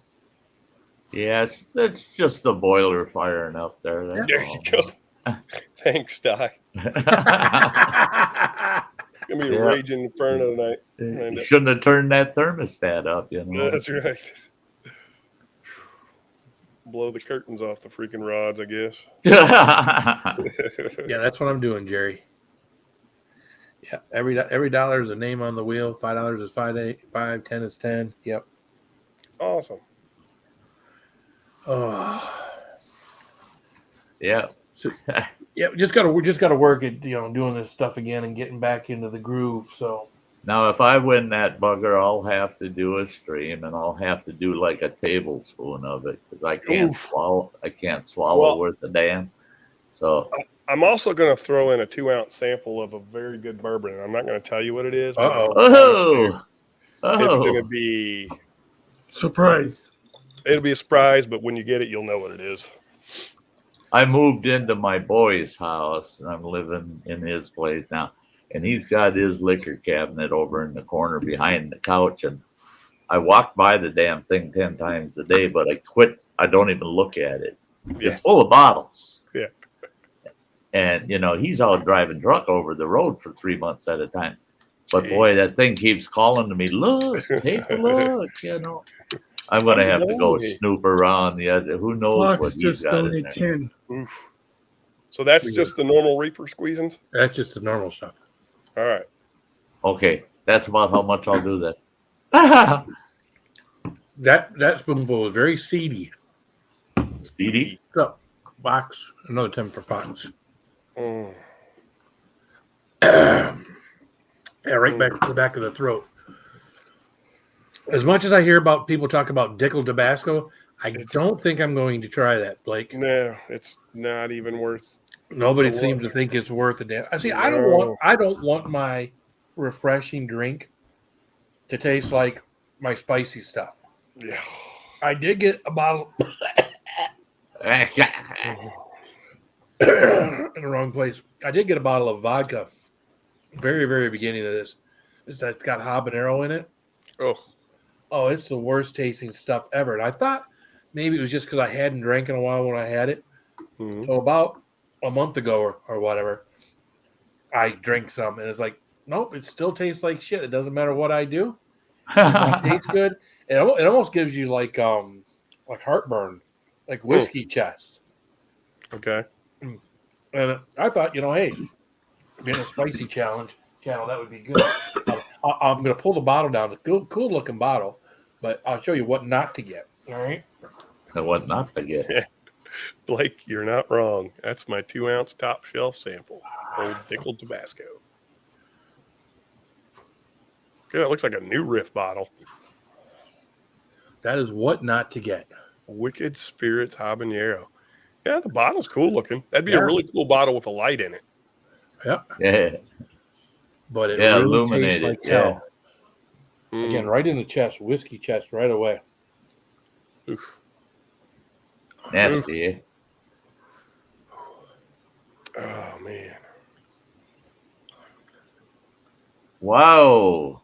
Speaker 5: Yeah, it's just the boiler firing up there.
Speaker 4: There you go. Thanks, Di. Gonna be a raging inferno tonight.
Speaker 5: You shouldn't have turned that thermostat up, you know.
Speaker 4: That's right. Blow the curtains off the freaking rods, I guess.
Speaker 2: Yeah, that's what I'm doing, Jerry. Yeah, every dollar is a name on the wheel. $5 is 5, 10 is 10. Yep.
Speaker 4: Awesome.
Speaker 2: Oh.
Speaker 5: Yeah.
Speaker 2: So, yeah, just gotta work at doing this stuff again and getting back into the groove. So
Speaker 5: now, if I win that bugger, I'll have to do a stream, and I'll have to do like a tablespoon of it because I can't swallow. I can't swallow worth a damn. So
Speaker 4: I'm also going to throw in a 2-ounce sample of a very good bourbon. And I'm not going to tell you what it is.
Speaker 5: Oh,
Speaker 4: it's going to be
Speaker 6: surprise.
Speaker 4: It'll be a surprise, but when you get it, you'll know what it is.
Speaker 5: I moved into my boy's house, and I'm living in his place now. And he's got his liquor cabinet over in the corner behind the couch. And I walk by the damn thing 10 times a day, but I quit. I don't even look at it.
Speaker 4: Yeah.
Speaker 5: It's full of bottles.
Speaker 4: Yeah.
Speaker 5: And, he's out driving truck over the road for 3 months at a time. But boy, that thing keeps calling to me, look, take a look, I'm going to have to go snoop around the other. Who knows
Speaker 6: Fox
Speaker 5: what he's got in there.
Speaker 6: 10.
Speaker 4: Oof. So that's just the normal Reaper squeezins?
Speaker 2: That's just the normal stuff.
Speaker 4: All right.
Speaker 5: Okay. That's about how much I'll do that.
Speaker 2: That spoonful is very seedy.
Speaker 5: Seedy?
Speaker 2: So, Fox, another 10 for Fox.
Speaker 4: Mm.
Speaker 2: Yeah, right back to the back of the throat. As much as I hear about people talk about Dickel Tabasco, I don't think I'm going to try that, Blake.
Speaker 4: No, it's not even worth.
Speaker 2: Nobody seems to think it's worth a damn. I don't want my refreshing drink to taste like my spicy stuff.
Speaker 4: Yeah.
Speaker 2: I did get a bottle in the wrong place. I did get a bottle of vodka. Very, very beginning of this. That's got habanero in it. Oh, it's the worst tasting stuff ever. And I thought maybe it was just because I hadn't drank in a while when I had it. Mm-hmm. So about a month ago or whatever, I drank some, and it's like, nope, it still tastes like shit. It doesn't matter what I do. It tastes good. It almost gives you like heartburn, like whiskey chest.
Speaker 4: Okay.
Speaker 2: And I thought, hey, being a spicy channel, that would be good. I'm going to pull the bottle down. It's a cool looking bottle, but I'll show you what not to get. All right.
Speaker 5: What not to get.
Speaker 4: Yeah. Blake, you're not wrong. That's my 2-ounce top shelf sample. Old Dickel Tabasco. Good. It looks like a new Riff bottle.
Speaker 2: That is what not to get.
Speaker 4: Wicked Spirits Habanero. Yeah, the bottle's cool looking. That'd be a really cool bottle with a light in it.
Speaker 2: Yeah.
Speaker 5: Yeah.
Speaker 2: But it really
Speaker 5: illuminated.
Speaker 2: tastes like hell. Again, right in the chest, whiskey chest right away.
Speaker 4: Oof.
Speaker 5: Nasty, eh?
Speaker 4: Oh, man.
Speaker 5: Wow.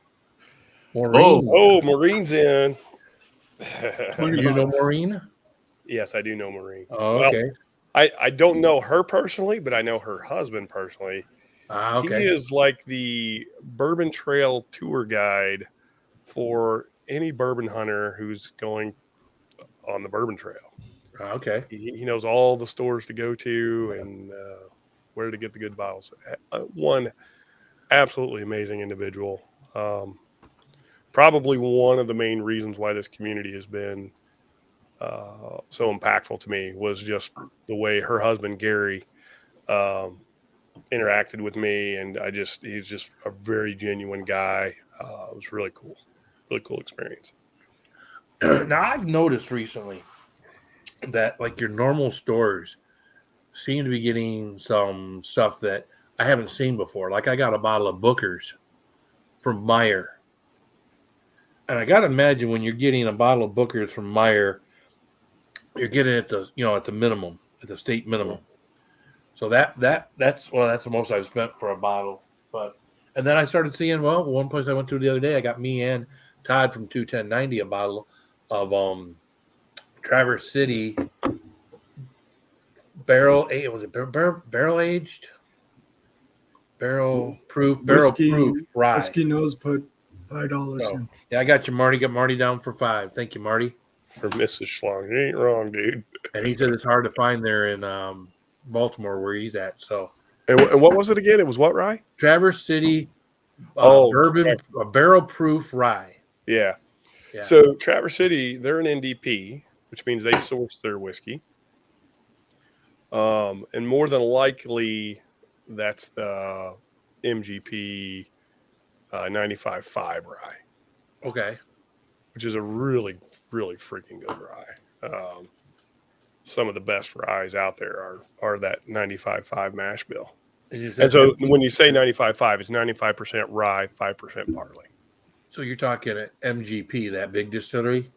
Speaker 2: Maureen.
Speaker 4: Oh, Maureen's in.
Speaker 2: You know Maureen?
Speaker 4: Yes, I do know Maureen.
Speaker 2: Oh, okay.
Speaker 4: Well, I don't know her personally, but I know her husband personally.
Speaker 2: Okay.
Speaker 4: He is like the Bourbon Trail tour guide for any bourbon hunter who's going on the Bourbon Trail.
Speaker 2: Okay.
Speaker 4: He knows all the stores to go to and where to get the good bottles. One absolutely amazing individual. Probably one of the main reasons why this community has been so impactful to me was just the way her husband Gary interacted with me, and he's just a very genuine guy. It was really cool experience.
Speaker 2: Now I've noticed recently that like your normal stores seem to be getting some stuff that I haven't seen before. Like I got a bottle of Booker's from Meyer. And I gotta imagine when you're getting a bottle of Booker's from Meyer, you're getting it at the minimum, at the state minimum. So that's the most I've spent for a bottle. And then I started seeing, one place I went to the other day, I got me and Todd from 21090 a bottle of Traverse City barrel aged barrel proof rye.
Speaker 6: Whiskey Nose put $5 in.
Speaker 2: Yeah, I got you, Marty. Got Marty down for $5. Thank you, Marty.
Speaker 4: For Mrs. Schlong. You ain't wrong, dude.
Speaker 2: And he said it's hard to find there in Baltimore where he's at. So.
Speaker 4: And what was it again? It was what rye?
Speaker 2: Traverse City bourbon, a barrel proof rye.
Speaker 4: Yeah. So Traverse City, they're an NDP, which means they source their whiskey. And more than likely, that's the MGP 95.5 rye.
Speaker 2: Okay.
Speaker 4: Which is a really, really freaking good rye. Some of the best ryes out there are that 95.5 mash bill. And so when you say 95.5, it's 95% rye, 5% barley.
Speaker 2: So you're talking at MGP, that big distillery?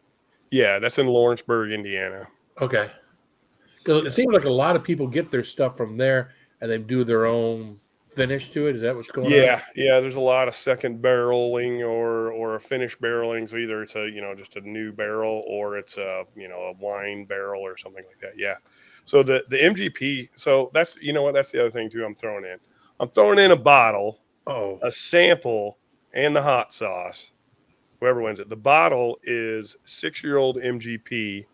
Speaker 4: Yeah, that's in Lawrenceburg, Indiana.
Speaker 2: Okay. Because it seems like a lot of people get their stuff from there and they do their own finish to it. Is that what's going on?
Speaker 4: Yeah. There's a lot of second barreling or a finished barreling. So either it's just a new barrel or it's a wine barrel or something like that. Yeah. So the MGP. So that's that's the other thing too. I'm throwing in a bottle, a sample, and the hot sauce. Whoever wins it. The bottle is 6-year-old MGP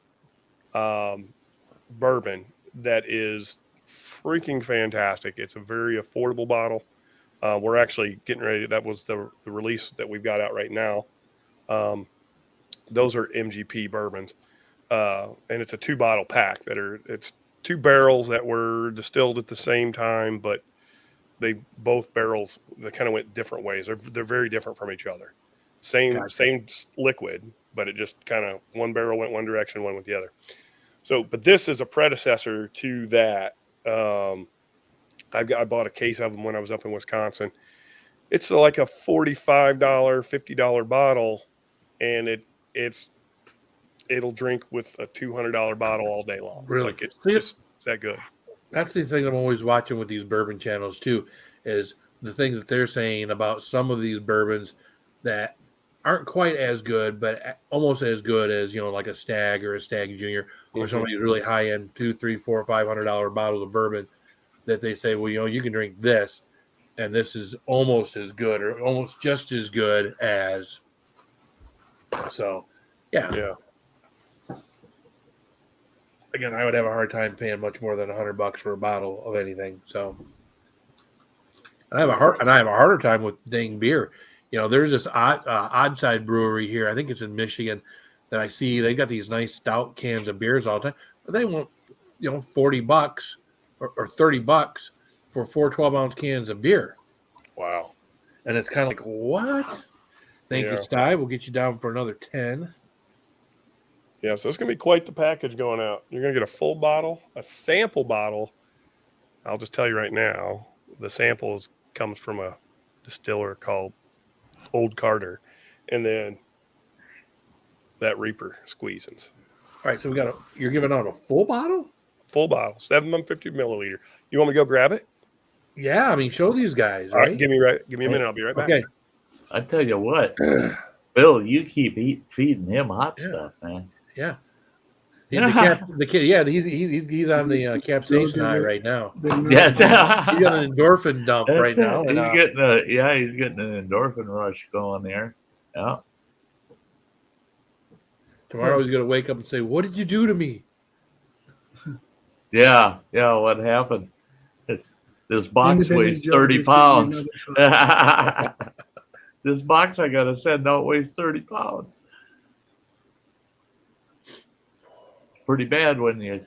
Speaker 4: bourbon that is freaking fantastic. It's a very affordable bottle. We're actually getting ready. That was the release that we've got out right now. Those are MGP bourbons, and it's a 2-bottle pack. It's 2 barrels that were distilled at the same time, but both barrels they kind of went different ways. They're very different from each other. Same liquid, but it just kind of one barrel went one direction, one went the other. So, but this is a predecessor to that. I bought a case of them when I was up in Wisconsin. It's like a $45, $50 bottle, and it'll drink with a $200 bottle all day long.
Speaker 2: Really?
Speaker 4: Like it's that good.
Speaker 2: That's the thing I'm always watching with these bourbon channels too, is the things that they're saying about some of these bourbons that aren't quite as good, but almost as good as, like a Stag or a Stag Junior or some of these really high end $200, $300, $400, $500 bottles of bourbon that they say, well, you can drink this, and this is almost as good or almost just as good as. So, yeah. Again, I would have a hard time paying much more than $100 for a bottle of anything. So, and I have a harder time with dang beer. There's this odd side brewery here. I think it's in Michigan that I see. They got these nice stout cans of beers all the time, but they want $40 or $30 for 4 12-ounce cans of beer.
Speaker 4: Wow.
Speaker 2: And it's kind of like, what? Thank you, Sty. We'll get you down for another 10.
Speaker 4: Yeah, so it's going to be quite the package going out. You're going to get a full bottle, a sample bottle. I'll just tell you right now, the samples comes from a distiller called Old Carter, and then that Reaper squeezins.
Speaker 2: All right, so you're giving out a full bottle?
Speaker 4: Full bottle, 750 milliliter. You want me to go grab it?
Speaker 2: Yeah, I mean, show these guys.
Speaker 4: All right, give me a minute. I'll be right back.
Speaker 2: Okay.
Speaker 5: I tell you what, Bill, you keep feeding him hot stuff, man.
Speaker 2: Yeah. The kid, yeah, he's on the capsaicin high right now.
Speaker 5: Yeah,
Speaker 2: he's got an endorphin dump right now.
Speaker 5: He's getting an endorphin rush going there. Yeah.
Speaker 2: Tomorrow he's gonna wake up and say, "What did you do to me?"
Speaker 5: Yeah. What happened? This box weighs 30 pounds. This box I gotta send out weighs 30 pounds. pretty bad when you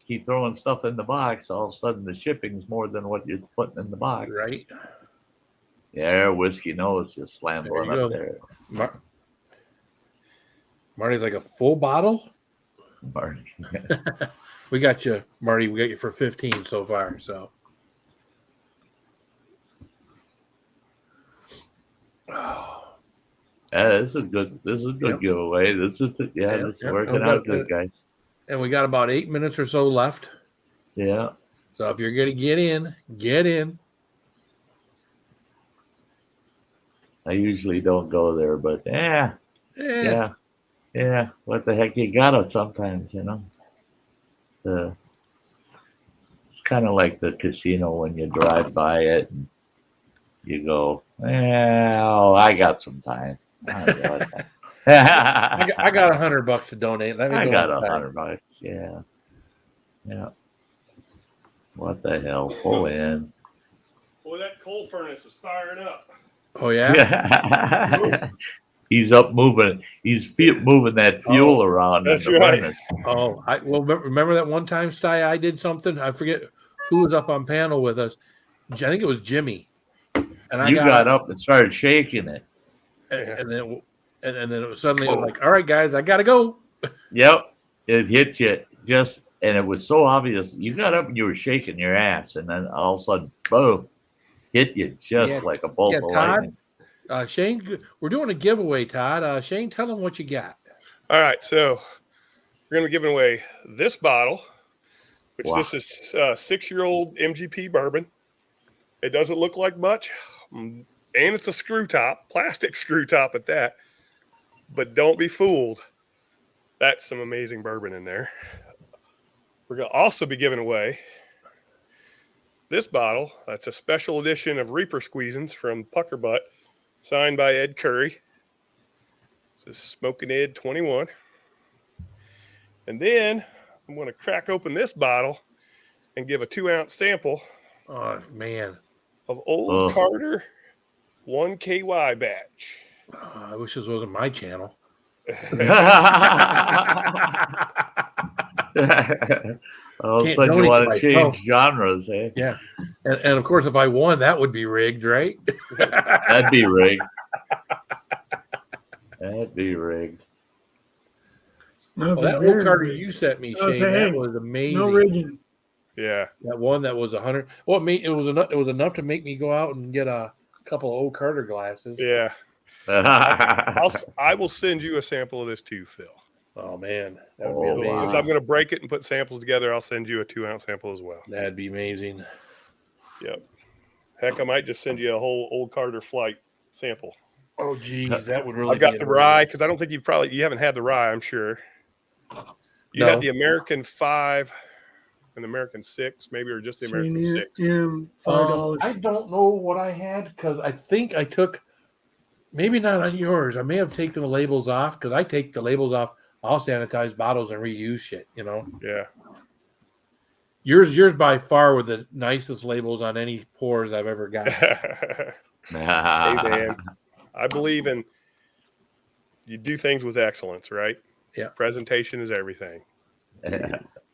Speaker 5: keep throwing stuff in the box. All of a sudden, the shipping's more than what you're putting in the box.
Speaker 2: Right.
Speaker 5: Yeah, whiskey nose just slammed
Speaker 2: There
Speaker 5: one
Speaker 2: you
Speaker 5: up
Speaker 2: go.
Speaker 5: there.
Speaker 2: Marty's like a full bottle.
Speaker 5: Marty.
Speaker 2: We got you, Marty. We got you for 15 so far. So.
Speaker 5: Yeah, this is a good
Speaker 2: Yep.
Speaker 5: giveaway. This is working out good, guys.
Speaker 2: And we got about 8 minutes or so left.
Speaker 5: Yeah.
Speaker 2: So if you're gonna get in, get in.
Speaker 5: I usually don't go there, but yeah. What the heck, you gotta sometimes, you know. It's kind of like the casino when you drive by it and you go, well, I got some time.
Speaker 2: I got $100 to donate. Let me go.
Speaker 5: I got $100. Yeah. What the hell? Pull in.
Speaker 4: Boy, that coal furnace is firing up.
Speaker 2: Oh yeah.
Speaker 5: He's up moving. He's moving that fuel around.
Speaker 4: That's
Speaker 5: in the
Speaker 4: right.
Speaker 5: furnace.
Speaker 2: Oh, remember that one time, Sty, I did something. I forget who was up on panel with us. I think it was Jimmy. And I
Speaker 5: got up and started shaking it.
Speaker 2: And then it was suddenly like, all right, guys, I gotta go.
Speaker 5: Yep, it hit you and it was so obvious. You got up and you were shaking your ass, and then all of a sudden, boom, hit you just like a bolt of lightning.
Speaker 2: Shane, we're doing a giveaway, Todd. Shane, tell them what you got.
Speaker 4: All right, so we're going to be giving away this bottle, which this is 6-year-old MGP bourbon. It doesn't look like much, and it's a screw top, plastic screw top at that. But don't be fooled. That's some amazing bourbon in there. We're going to also be giving away this bottle. That's a special edition of Reaper Squeezins from Pucker Butt, signed by Ed Curry. This is Smokin' Ed 21. And then I'm going to crack open this bottle and give a 2-ounce sample.
Speaker 2: Oh, man.
Speaker 4: Of Old Carter 1KY batch.
Speaker 2: I wish this wasn't my channel.
Speaker 5: All of a sudden, you want to change genres, eh?
Speaker 2: Yeah. And of course, if I won, that would be rigged, right?
Speaker 5: That'd be rigged. That'd be rigged.
Speaker 2: Well, that old Carter you sent me, Shane, that was amazing.
Speaker 6: No rigging.
Speaker 4: Yeah.
Speaker 2: That one that was 100. Well, it was enough to make me go out and get a couple of old Carter glasses.
Speaker 4: Yeah. I will send you a sample of this too, Phil.
Speaker 2: Oh man, that would be amazing.
Speaker 4: Since I'm going to break it and put samples together, I'll send you a 2-ounce sample as well.
Speaker 2: That'd be amazing.
Speaker 4: Yep. Heck, I might just send you a whole Old Carter Flight sample.
Speaker 2: Oh geez, that would really.
Speaker 4: I've got the rye because I don't think you haven't had the rye. I'm sure you had the American 5 and the American 6, maybe, or just the American 6.
Speaker 2: I don't know what I had because I think I took. Maybe not on yours. I may have taken the labels off because I take the labels off. I'll sanitize bottles and reuse shit, you know?
Speaker 4: Yeah.
Speaker 2: Yours by far were the nicest labels on any pours I've ever got.
Speaker 4: Hey, man. I believe in you do things with excellence, right?
Speaker 2: Yeah.
Speaker 4: Presentation is everything.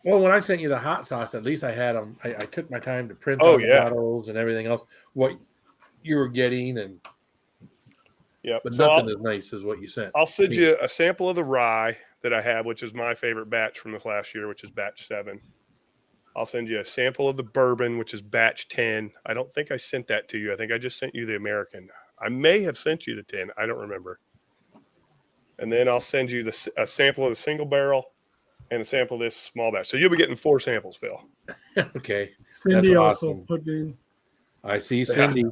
Speaker 2: Well, when I sent you the hot sauce, at least I had them. I took my time to print out the bottles and everything else, what you were getting. And but nothing as nice as what you sent.
Speaker 4: I'll send you a sample of the rye that I have, which is my favorite batch from this last year, which is batch 7. I'll send you a sample of the bourbon, which is batch 10. I don't think I sent that to you. I think I just sent you the American. I may have sent you the 10. I don't remember. And then I'll send you a sample of the single barrel and a sample of this small batch. So you'll be getting 4 samples, Phil.
Speaker 2: Okay.
Speaker 6: Cindy also put in.
Speaker 2: I see Cindy.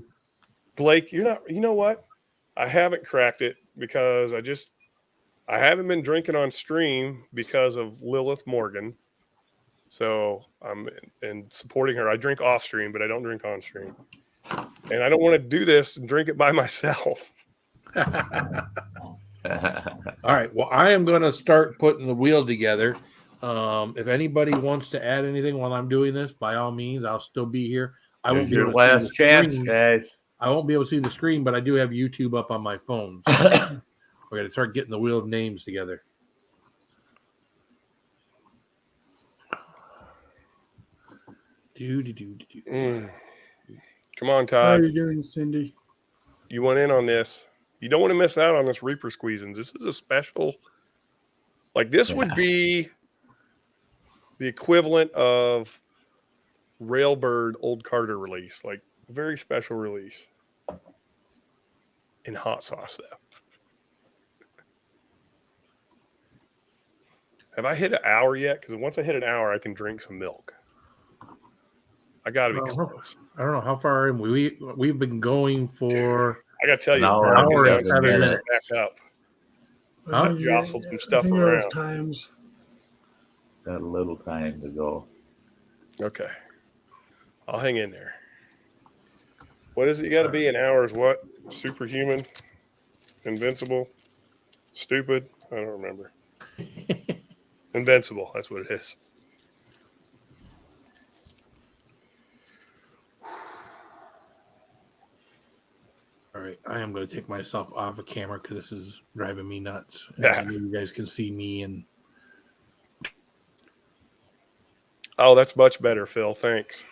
Speaker 4: Blake, you know what? I haven't cracked it because I haven't been drinking on stream because of Lilith Morgan. So I'm supporting her. I drink off stream, but I don't drink on stream. And I don't want to do this and drink it by myself.
Speaker 2: All right. Well, I am going to start putting the wheel together. If anybody wants to add anything while I'm doing this, by all means, I'll still be here. I won't be
Speaker 5: your last chance, guys.
Speaker 2: I won't be able to see the screen, but I do have YouTube up on my phone. So we're going to start getting the wheel of names together.
Speaker 4: Come on,
Speaker 6: How are
Speaker 4: Todd.
Speaker 6: you doing, Cindy?
Speaker 4: You went in on this. You don't want to miss out on this Reaper Squeezins. This is a special. Like this would be the equivalent of Railbird Old Carter release, like very special release in hot sauce though. Have I hit an hour yet? Because once I hit an hour, I can drink some milk. I got to be close.
Speaker 2: I don't know how far in we've been going for.
Speaker 4: I got to tell you,
Speaker 5: An hour
Speaker 2: and 7 minutes.
Speaker 4: back up.
Speaker 2: Huh?
Speaker 4: Jostled some stuff
Speaker 6: I think
Speaker 4: around.
Speaker 6: those times.
Speaker 5: Got a little time to go.
Speaker 4: Okay. I'll hang in there. What is it? You got to be in hours. What? Superhuman? Invincible? Stupid? I don't remember. Invincible. That's what it is.
Speaker 2: All right, I am going to take myself off of camera because this is driving me nuts.
Speaker 4: Yeah.
Speaker 2: I know you guys can see me and.
Speaker 4: Oh, that's much better, Phil. Thanks.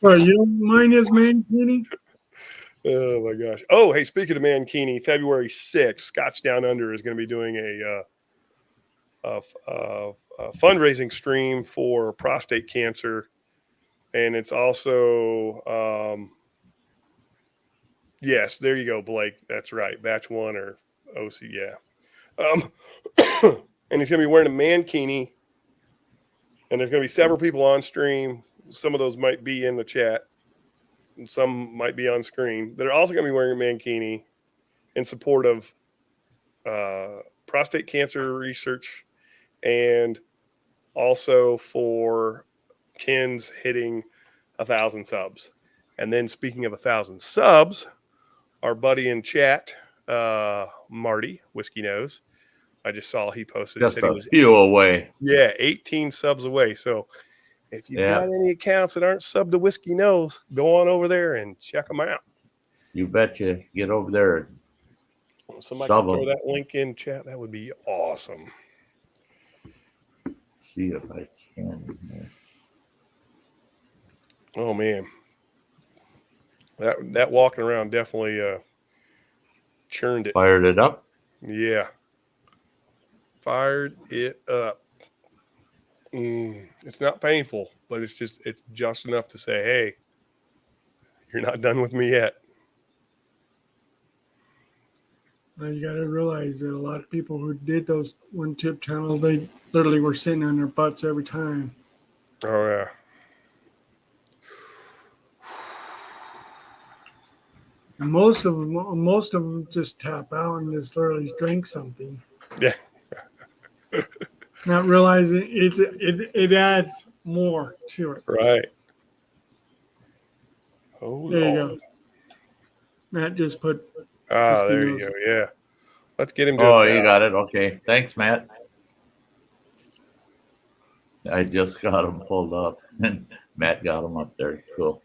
Speaker 6: Oh, you don't mind his mankini?
Speaker 4: Oh my gosh. Oh, hey, speaking of Mankini, February 6th, Scotch Down Under is going to be doing a fundraising stream for prostate cancer. And it's also, yes, there you go, Blake. That's right. Batch 1 or OC. Yeah. And he's going to be wearing a mankini. And there's going to be several people on stream. Some of those might be in the chat. And some might be on screen. They're also going to be wearing a mankini in support of prostate cancer research and also for Ken's hitting 1,000 subs. And then speaking of 1,000 subs, our buddy in chat, Marty, Whiskey Nose, I just saw he posted.
Speaker 5: Just
Speaker 4: said he
Speaker 5: a
Speaker 4: was
Speaker 5: few away.
Speaker 4: Yeah, 18 subs away. So if you've got any accounts that aren't subbed to Whiskey Nose, go on over there and check them out.
Speaker 5: You betcha. Get over there.
Speaker 4: Somebody
Speaker 5: Sub
Speaker 4: can throw
Speaker 5: 'em.
Speaker 4: that link in chat. That would be awesome.
Speaker 5: See if I can.
Speaker 4: Oh man, that walking around definitely churned it.
Speaker 5: Fired it up.
Speaker 4: Yeah, fired it up. It's not painful, but it's just enough to say, hey, you're not done with me yet.
Speaker 6: Now you got to realize that a lot of people who did those one tip channel, they literally were sitting on their butts every time.
Speaker 4: Oh yeah.
Speaker 6: And most of them just tap out and just literally drink something.
Speaker 4: Yeah.
Speaker 6: Not realizing it adds more to it.
Speaker 4: Right. Oh,
Speaker 6: there you go. Matt just put.
Speaker 4: Ah, there you go. Yeah. Let's get him to.
Speaker 5: Oh, you got it. Okay. Thanks, Matt. I just got him pulled up, and Matt got him up there. Cool.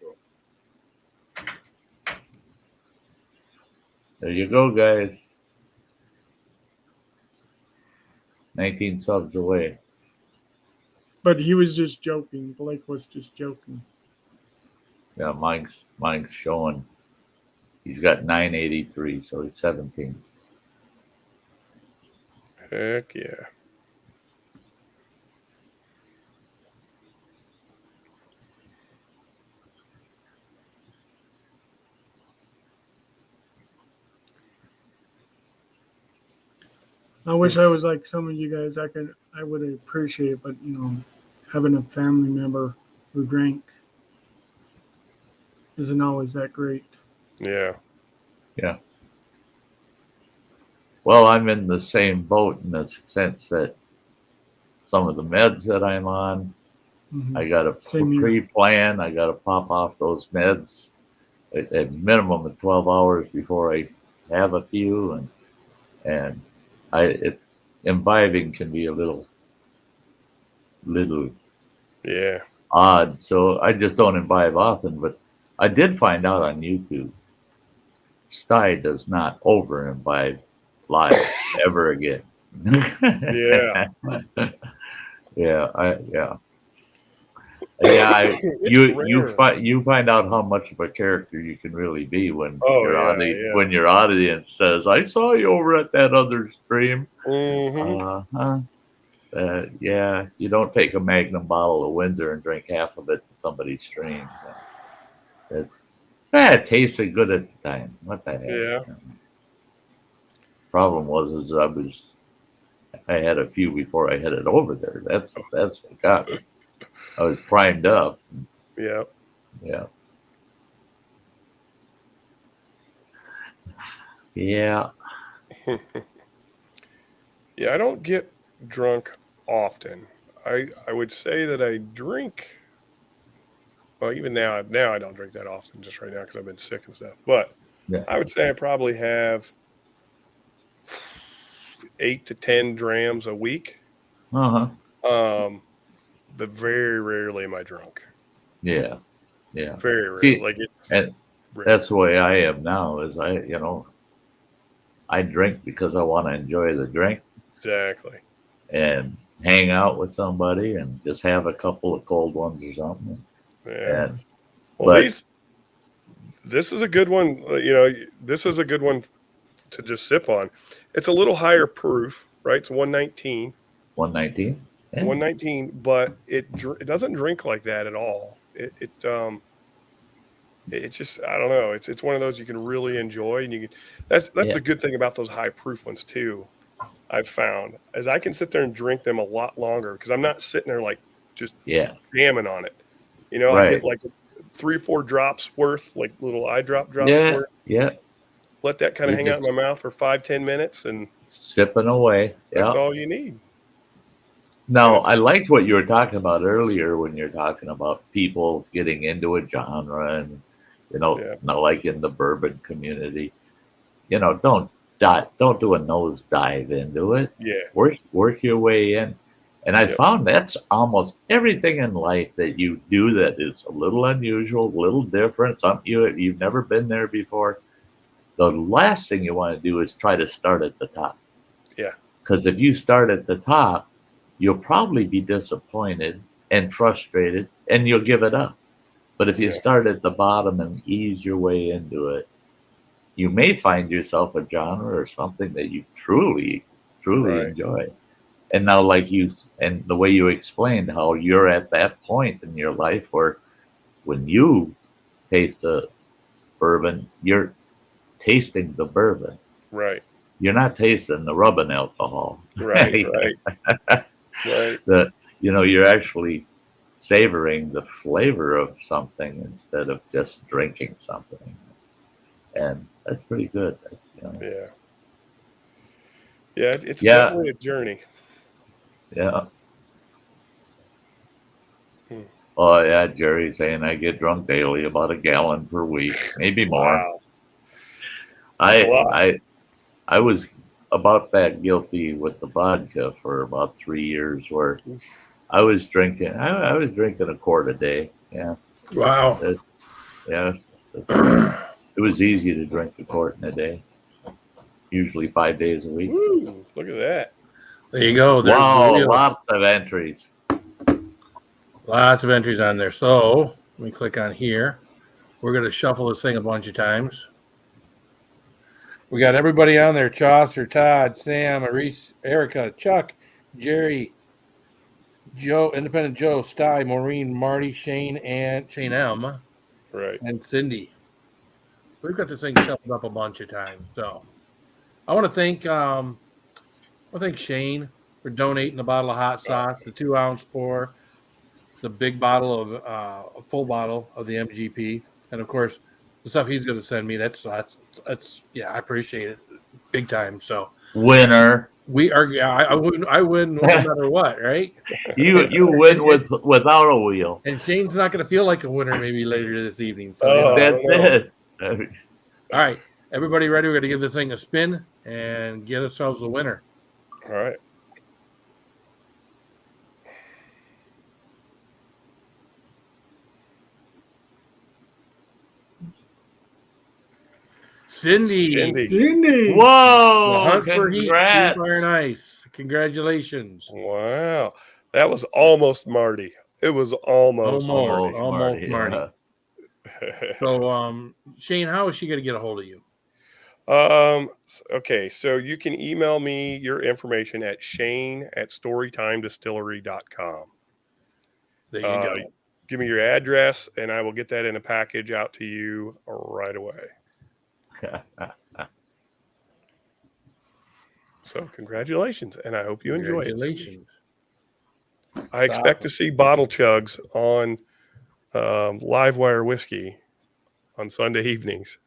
Speaker 5: There you go, guys. 19 subs away.
Speaker 6: But he was just joking. Blake was just joking.
Speaker 5: Yeah, Mike's showing. He's got 983, so he's 17.
Speaker 4: Heck yeah.
Speaker 6: I wish I was like some of you guys. I would appreciate it, but having a family member who drank isn't always that great.
Speaker 4: Yeah.
Speaker 5: Yeah. Well, I'm in the same boat in the sense that some of the meds that I'm on, I got to pre-plan. I got to pop off those meds at minimum of 12 hours before I have a few, and imbibing can be a little odd. So I just don't imbibe often. But I did find out on YouTube, Sty does not over imbibe live ever again.
Speaker 4: Yeah.
Speaker 5: Yeah.
Speaker 4: It's rare.
Speaker 5: You find out how much of a character you can really be when
Speaker 4: Oh yeah, yeah.
Speaker 5: when your audience says, "I saw you over at that other stream."
Speaker 4: Mm-hmm.
Speaker 5: Yeah, you don't take a Magnum bottle of Windsor and drink half of it in somebody's stream. It tasted good at the time. What the heck?
Speaker 4: Yeah.
Speaker 5: Problem was I had a few before I headed over there. That's what got me. I was primed up.
Speaker 4: Yeah.
Speaker 5: Yeah. Yeah.
Speaker 4: Yeah, I don't get drunk often. I would say that I drink. Well, even now I don't drink that often, just right now because I've been sick and stuff. But
Speaker 5: Yeah.
Speaker 4: I would say I probably have 8 to 10 drams a week.
Speaker 5: Uh-huh.
Speaker 4: But very rarely am I drunk.
Speaker 5: Yeah. Yeah.
Speaker 4: Very rarely.
Speaker 5: See,
Speaker 4: like it's
Speaker 5: and
Speaker 4: rare.
Speaker 5: that's the way I am now is I drink because I want to enjoy the drink
Speaker 4: Exactly.
Speaker 5: and hang out with somebody and just have a couple of cold ones or something.
Speaker 4: Yeah.
Speaker 5: And
Speaker 4: Well, this is a good one. This is a good one to just sip on. It's a little higher proof, right? It's 119.
Speaker 5: 119. Yeah.
Speaker 4: 119, but it doesn't drink like that at all. It's just, I don't know. It's one of those you can really enjoy, and you can. That's the good thing about those high proof ones too. I've found as I can sit there and drink them a lot longer because I'm not sitting there like just jamming on it. I get like 3 or 4 drops worth, like little eye drops worth.
Speaker 5: Yeah.
Speaker 4: Let that kind of hang out in my mouth for 5-10 minutes, and
Speaker 5: sipping away.
Speaker 4: That's all you need.
Speaker 5: Now, I liked what you were talking about earlier when you're talking about people getting into a genre and, not like in the bourbon community, don't do a nosedive into it.
Speaker 4: Yeah.
Speaker 5: Work your way in. And I found that's almost everything in life that you do that is a little unusual, a little different, something you've never been there before. The last thing you want to do is try to start at the top.
Speaker 4: Yeah.
Speaker 5: Because if you start at the top, you'll probably be disappointed and frustrated and you'll give it up. But if you start at the bottom and ease your way into it, you may find yourself a genre or something that you truly enjoy. And now, and the way you explained how you're at that point in your life where when you taste a bourbon, you're tasting the bourbon.
Speaker 4: Right.
Speaker 5: You're not tasting the rubbing alcohol.
Speaker 4: Right.
Speaker 5: You're actually savoring the flavor of something instead of just drinking something. And that's pretty good.
Speaker 4: It's definitely a journey.
Speaker 5: Yeah. Oh yeah, Jerry's saying I get drunk daily, about a gallon per week, maybe more.
Speaker 4: Wow.
Speaker 5: I was about that guilty with the vodka for about 3 years, where I was drinking a quart a day. Yeah.
Speaker 2: Wow.
Speaker 5: It was easy to drink a quart in a day. Usually 5 days a week.
Speaker 4: Ooh, look at that.
Speaker 2: There you go.
Speaker 5: Wow, lots of entries.
Speaker 2: Lots of entries on there. So let me click on here. We're going to shuffle this thing a bunch of times. We got everybody on there: Chaucer, Todd, Sam, Maurice, Erica, Chuck, Jerry, Joe, Independent Joe, Sty, Maureen, Marty, Shane, and Shane M.
Speaker 4: Right.
Speaker 2: And Cindy. We've got this thing shuffled up a bunch of times. So I want to thank Shane for donating the bottle of hot sauce, the 2-ounce pour, the big bottle of a full bottle of the MGP, and of course the stuff he's going to send me. That's I appreciate it big time. So
Speaker 5: winner.
Speaker 2: We are. I win no matter what, right?
Speaker 5: You win without a wheel.
Speaker 2: And Shane's not going to feel like a winner maybe later this evening. So
Speaker 5: that's it.
Speaker 2: All right, everybody ready? We're going to give this thing a spin and get ourselves a winner.
Speaker 4: All right.
Speaker 2: Cindy.
Speaker 5: Whoa!
Speaker 2: The Hunt for Heat, Fire and Ice. Congratulations.
Speaker 4: Wow. That was almost Marty. It was almost
Speaker 2: Almost Marty.
Speaker 5: Yeah.
Speaker 2: So, Shane, how is she going to get a hold of you?
Speaker 4: Okay, so you can email me your information at shane@storytimedistillery.com.
Speaker 2: There you go.
Speaker 4: Give me your address and I will get that in a package out to you right away. So congratulations, and I hope you enjoy it.
Speaker 2: Congratulations.
Speaker 4: I expect to see bottle chugs on Livewire whiskey on Sunday evenings.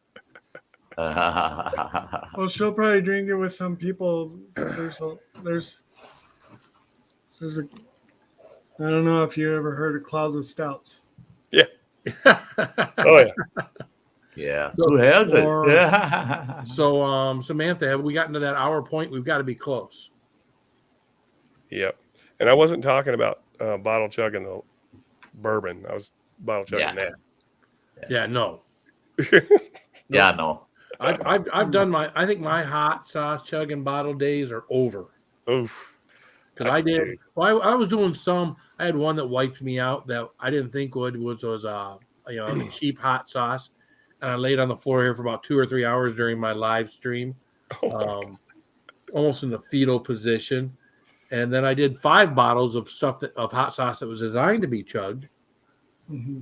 Speaker 6: Well, she'll probably drink it with some people. There's a I don't know if you ever heard of Clouds of Stouts.
Speaker 4: Yeah. Oh yeah.
Speaker 5: Yeah. Who has it?
Speaker 2: So, Samantha, have we gotten to that hour point? We've got to be close.
Speaker 4: Yep. And I wasn't talking about bottle chugging the bourbon. I was bottle chugging that.
Speaker 2: Yeah, no.
Speaker 5: Yeah, no.
Speaker 2: I've done I think my hot sauce chugging bottle days are over.
Speaker 4: Oof.
Speaker 2: Because I did. Well, I was doing some. I had one that wiped me out that I didn't think was the cheap hot sauce, and I laid on the floor here for about 2 or 3 hours during my live stream, almost in the fetal position. And then I did 5 bottles of of hot sauce that was designed to be chugged.
Speaker 6: Mm-hmm.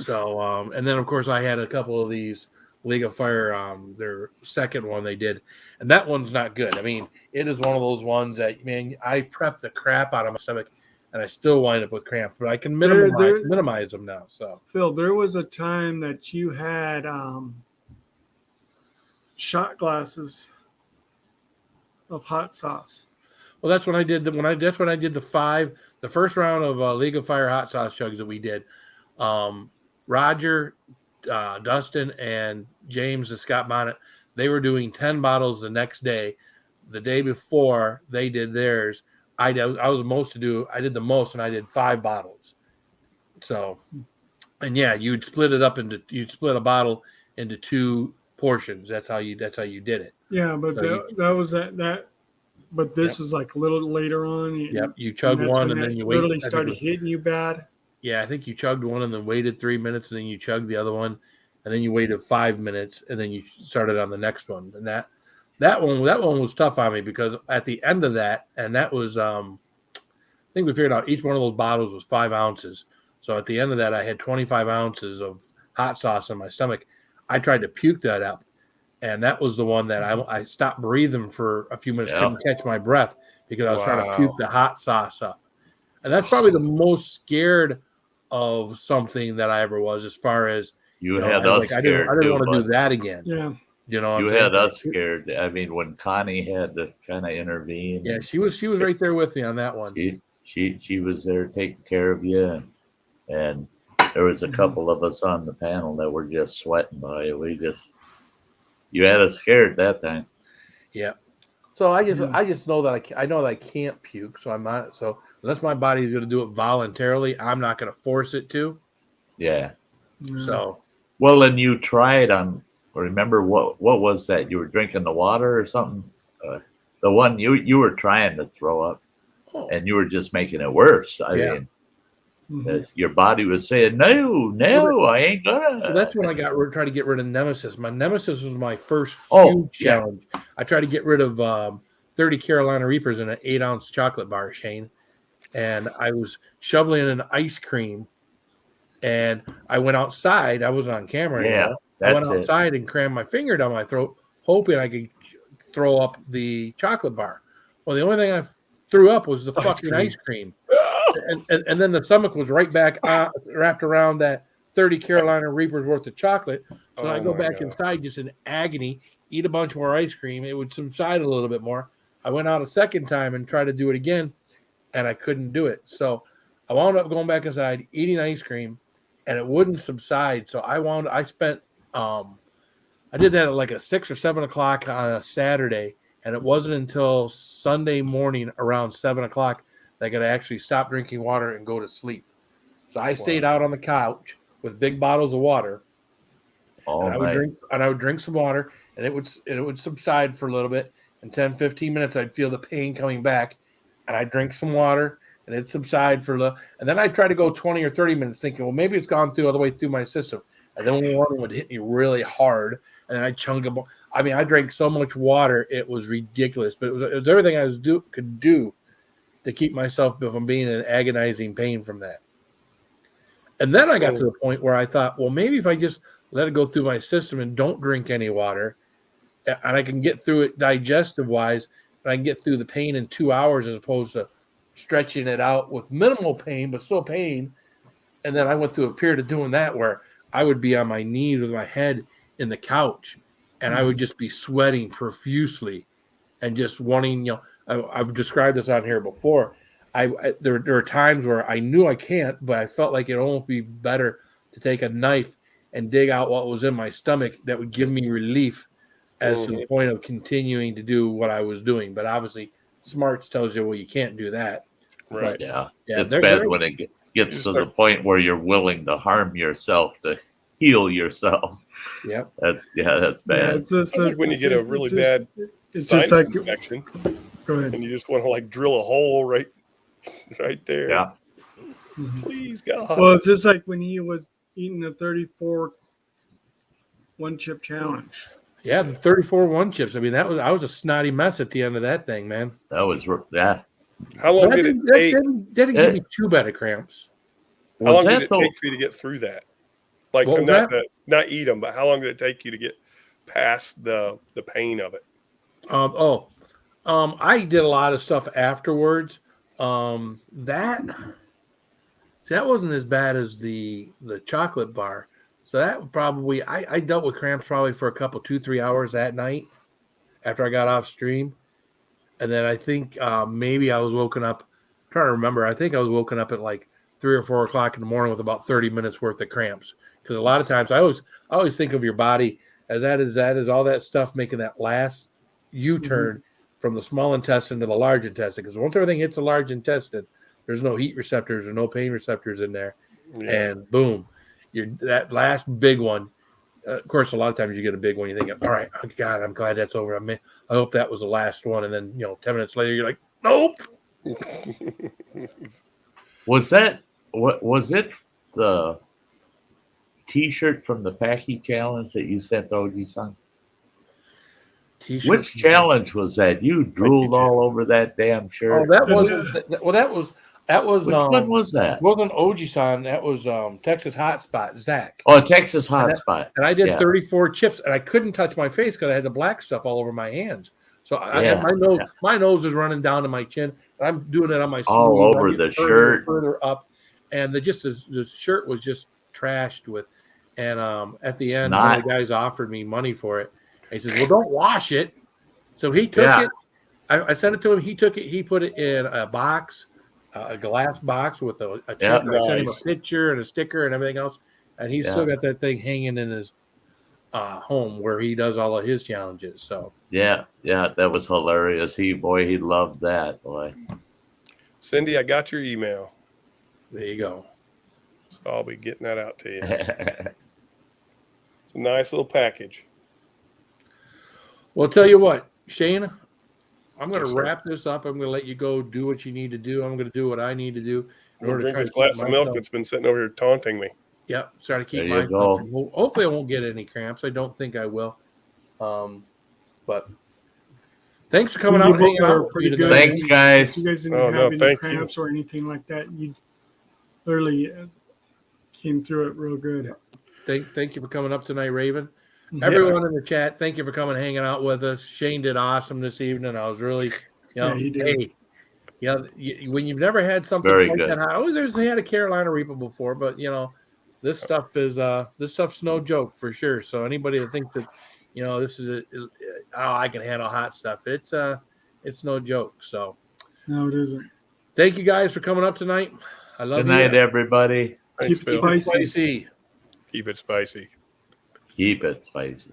Speaker 2: So, and then of course I had a couple of these League of Fire, their second one they did, and that one's not good. I mean, it is one of those ones that, man, I prep the crap out of my stomach, and I still wind up with cramps, but I can minimize them now. So,
Speaker 6: Phil, there was a time that you had shot glasses of hot sauce.
Speaker 2: well, that's when I did that's when I did the first round of League of Fire hot sauce chugs that we did. Roger, Dustin, and James, the Scott Bonnet, they were doing 10 bottles the next day. The day before they did theirs, I did the most, and I did 5 bottles. So, and yeah, you'd split a bottle into 2 portions. That's how you did it.
Speaker 6: Yeah, but
Speaker 2: So
Speaker 6: that was that. But this is like a little later on.
Speaker 2: You chugged one, and then you waited.
Speaker 6: Literally started hitting you bad.
Speaker 2: Yeah, I think you chugged one and then waited 3 minutes, and then you chugged the other one, and then you waited 5 minutes, and then you started on the next one. And that one was tough on me because at the end of that, and that was I think we figured out each one of those bottles was 5 ounces. So at the end of that, I had 25 ounces of hot sauce in my stomach. I tried to puke that up, and that was the one that I stopped breathing for a few minutes, couldn't catch my breath because I was trying to puke the hot sauce up. And that's probably the most scared of something that I ever was, as far as
Speaker 5: you had us scared.
Speaker 2: I didn't want to do that again.
Speaker 6: Yeah.
Speaker 2: You know,
Speaker 5: you had us scared. I mean, when Connie had to kind of intervene.
Speaker 2: Yeah, she was right there with me on that one.
Speaker 5: She was there taking care of you, and there was a couple of us on the panel that were just sweating by you. You had us scared that time.
Speaker 2: Yeah. So I just know that I know that I can't puke, so I'm not. So unless my body is going to do it voluntarily, I'm not going to force it to.
Speaker 5: Yeah.
Speaker 2: So.
Speaker 5: Well, and you tried on. Remember what was that? You were drinking the water or something. The one you were trying to throw up, and you were just making it worse. I mean, your body was saying, "No, I ain't gonna."
Speaker 2: Well, that's when I tried to get rid of Nemesis. My Nemesis was my first huge challenge. I tried to get rid of 30 Carolina Reapers in an 8-ounce chocolate bar, Shane, and I was shoveling in an ice cream, and I went outside. I wasn't on camera anymore. I went outside and crammed my finger down my throat, hoping I could throw up the chocolate bar. Well, the only thing I threw up was the fucking ice cream. And then the stomach was right back wrapped around that 30 Carolina Reapers worth of chocolate. So I go back inside just in agony, eat a bunch more ice cream. It would subside a little bit more. I went out a second time and tried to do it again, and I couldn't do it. So I wound up going back inside, eating ice cream, and it wouldn't subside. So I spent I did that at like a 6 or 7 o'clock on a Saturday, and it wasn't until Sunday morning around 7 o'clock that I could actually stop drinking water and go to sleep. So I stayed out on the couch with big bottles of water, and I would drink some water, and it would subside for a little bit, in 10, 15 minutes, I'd feel the pain coming back, and I'd drink some water, and it'd subside and then I'd try to go 20 or 30 minutes thinking, well, maybe it's gone through all the way through my system. And then one would hit me really hard, and then I'd chunk them. I mean, I drank so much water, it was ridiculous, but it was everything I could do to keep myself from being in agonizing pain from that. And then I got to the point where I thought, well, maybe if I just let it go through my system and don't drink any water, and I can get through it digestive-wise, and I can get through the pain in 2 hours as opposed to stretching it out with minimal pain, but still pain. And then I went through a period of doing that where I would be on my knees with my head in the couch, and I would just be sweating profusely and just wanting, I've described this on here before. There are times where I knew I can't, but I felt like it'd almost be better to take a knife and dig out what was in my stomach that would give me relief as to the point of continuing to do what I was doing. But obviously, smarts tells you, well, you can't do that.
Speaker 4: Right.
Speaker 5: Yeah. It's bad when it gets to the point where you're willing to harm yourself to heal yourself.
Speaker 2: Yep.
Speaker 5: That's bad.
Speaker 6: Yeah, it's just
Speaker 4: Like when you get a really bad
Speaker 6: just
Speaker 4: sinus infection,
Speaker 6: go ahead.
Speaker 4: and you just want to like drill a hole right there.
Speaker 5: Yeah.
Speaker 4: Please, God.
Speaker 6: Well, it's just like when he was eating the 34 one-chip challenge.
Speaker 2: Yeah, the 34 one chips. I mean, I was a snotty mess at the end of that thing, man.
Speaker 5: That was that.
Speaker 4: How long did it take?
Speaker 2: That didn't give me too bad of cramps.
Speaker 4: How long did it take for you to get through that? Like, not eat them, but how long did it take you to get past the pain of it?
Speaker 2: I did a lot of stuff afterwards. That wasn't as bad as the chocolate bar. So that probably, I dealt with cramps probably for a couple, 2-3 hours that night after I got off stream. And then I think maybe I was woken up, I'm trying to remember, I think I was woken up at like 3 or 4 o'clock in the morning with about 30 minutes worth of cramps. Because a lot of times I always think of your body as that is all that stuff making that last U-turn from the small intestine to the large intestine. Because once everything hits the large intestine, there's no heat receptors or no pain receptors in there. Yeah. And boom. That last big one, of course, a lot of times you get a big one, you think, all right, oh God, I'm glad that's over. I hope that was the last one. And then, 10 minutes later, you're like, nope.
Speaker 5: Was it the T-shirt from the Packy Challenge that you sent OG-san? Which challenge was that? You drooled all over that damn shirt.
Speaker 2: Oh, that wasn't. Well, that was. Which
Speaker 5: one was that?
Speaker 2: It wasn't OG-san. That was Texas Hotspot, Zach.
Speaker 5: Oh, Texas Hotspot.
Speaker 2: And I did 34 chips, and I couldn't touch my face because I had the black stuff all over my hands. So my nose is running down to my chin, and I'm doing it on my sleeve.
Speaker 5: All over the shirt.
Speaker 2: Further up. And the shirt was just trashed with. And at the end, one of the guys offered me money for it. And he says, well, don't wash it. So he took it. I sent it to him. He took it. He put it in a box. A glass box with a chip. I sent him a picture and a sticker and everything else, and he's still got that thing hanging in his home where he does all of his challenges. So
Speaker 5: that was hilarious. He loved that, boy.
Speaker 4: Cindy, I got your email.
Speaker 2: There you go.
Speaker 4: So I'll be getting that out to you. It's a nice little package.
Speaker 2: Well, I'll tell you what, Shane, I'm going to wrap this up. I'm going to let you go do what you need to do. I'm going to do what I need to do.
Speaker 4: I'm going to drink this glass of milk that's been sitting over here taunting me.
Speaker 2: Yep. Try to keep myself. Hopefully, I won't get any cramps. I don't think I will. But thanks for coming out and hanging out.
Speaker 5: Thanks, guys.
Speaker 6: If you guys didn't have any cramps or anything like that, you literally came through it real good.
Speaker 2: Thank you for coming up tonight, Raven. Everyone in the chat, thank you for coming and hanging out with us. Shane did awesome this evening. I was really,
Speaker 6: he did.
Speaker 2: When you've never had something
Speaker 5: very
Speaker 2: like
Speaker 5: good.
Speaker 2: that, they had a Carolina Reaper before, but this stuff's no joke for sure. So anybody that thinks that, this is I can handle hot stuff, it's no joke. So
Speaker 6: no, it isn't.
Speaker 2: Thank you guys for coming up tonight. I love you.
Speaker 5: Good night, everybody.
Speaker 4: Thanks,
Speaker 6: Keep it spicy.
Speaker 4: Keep it spicy.
Speaker 5: Keep it spicy.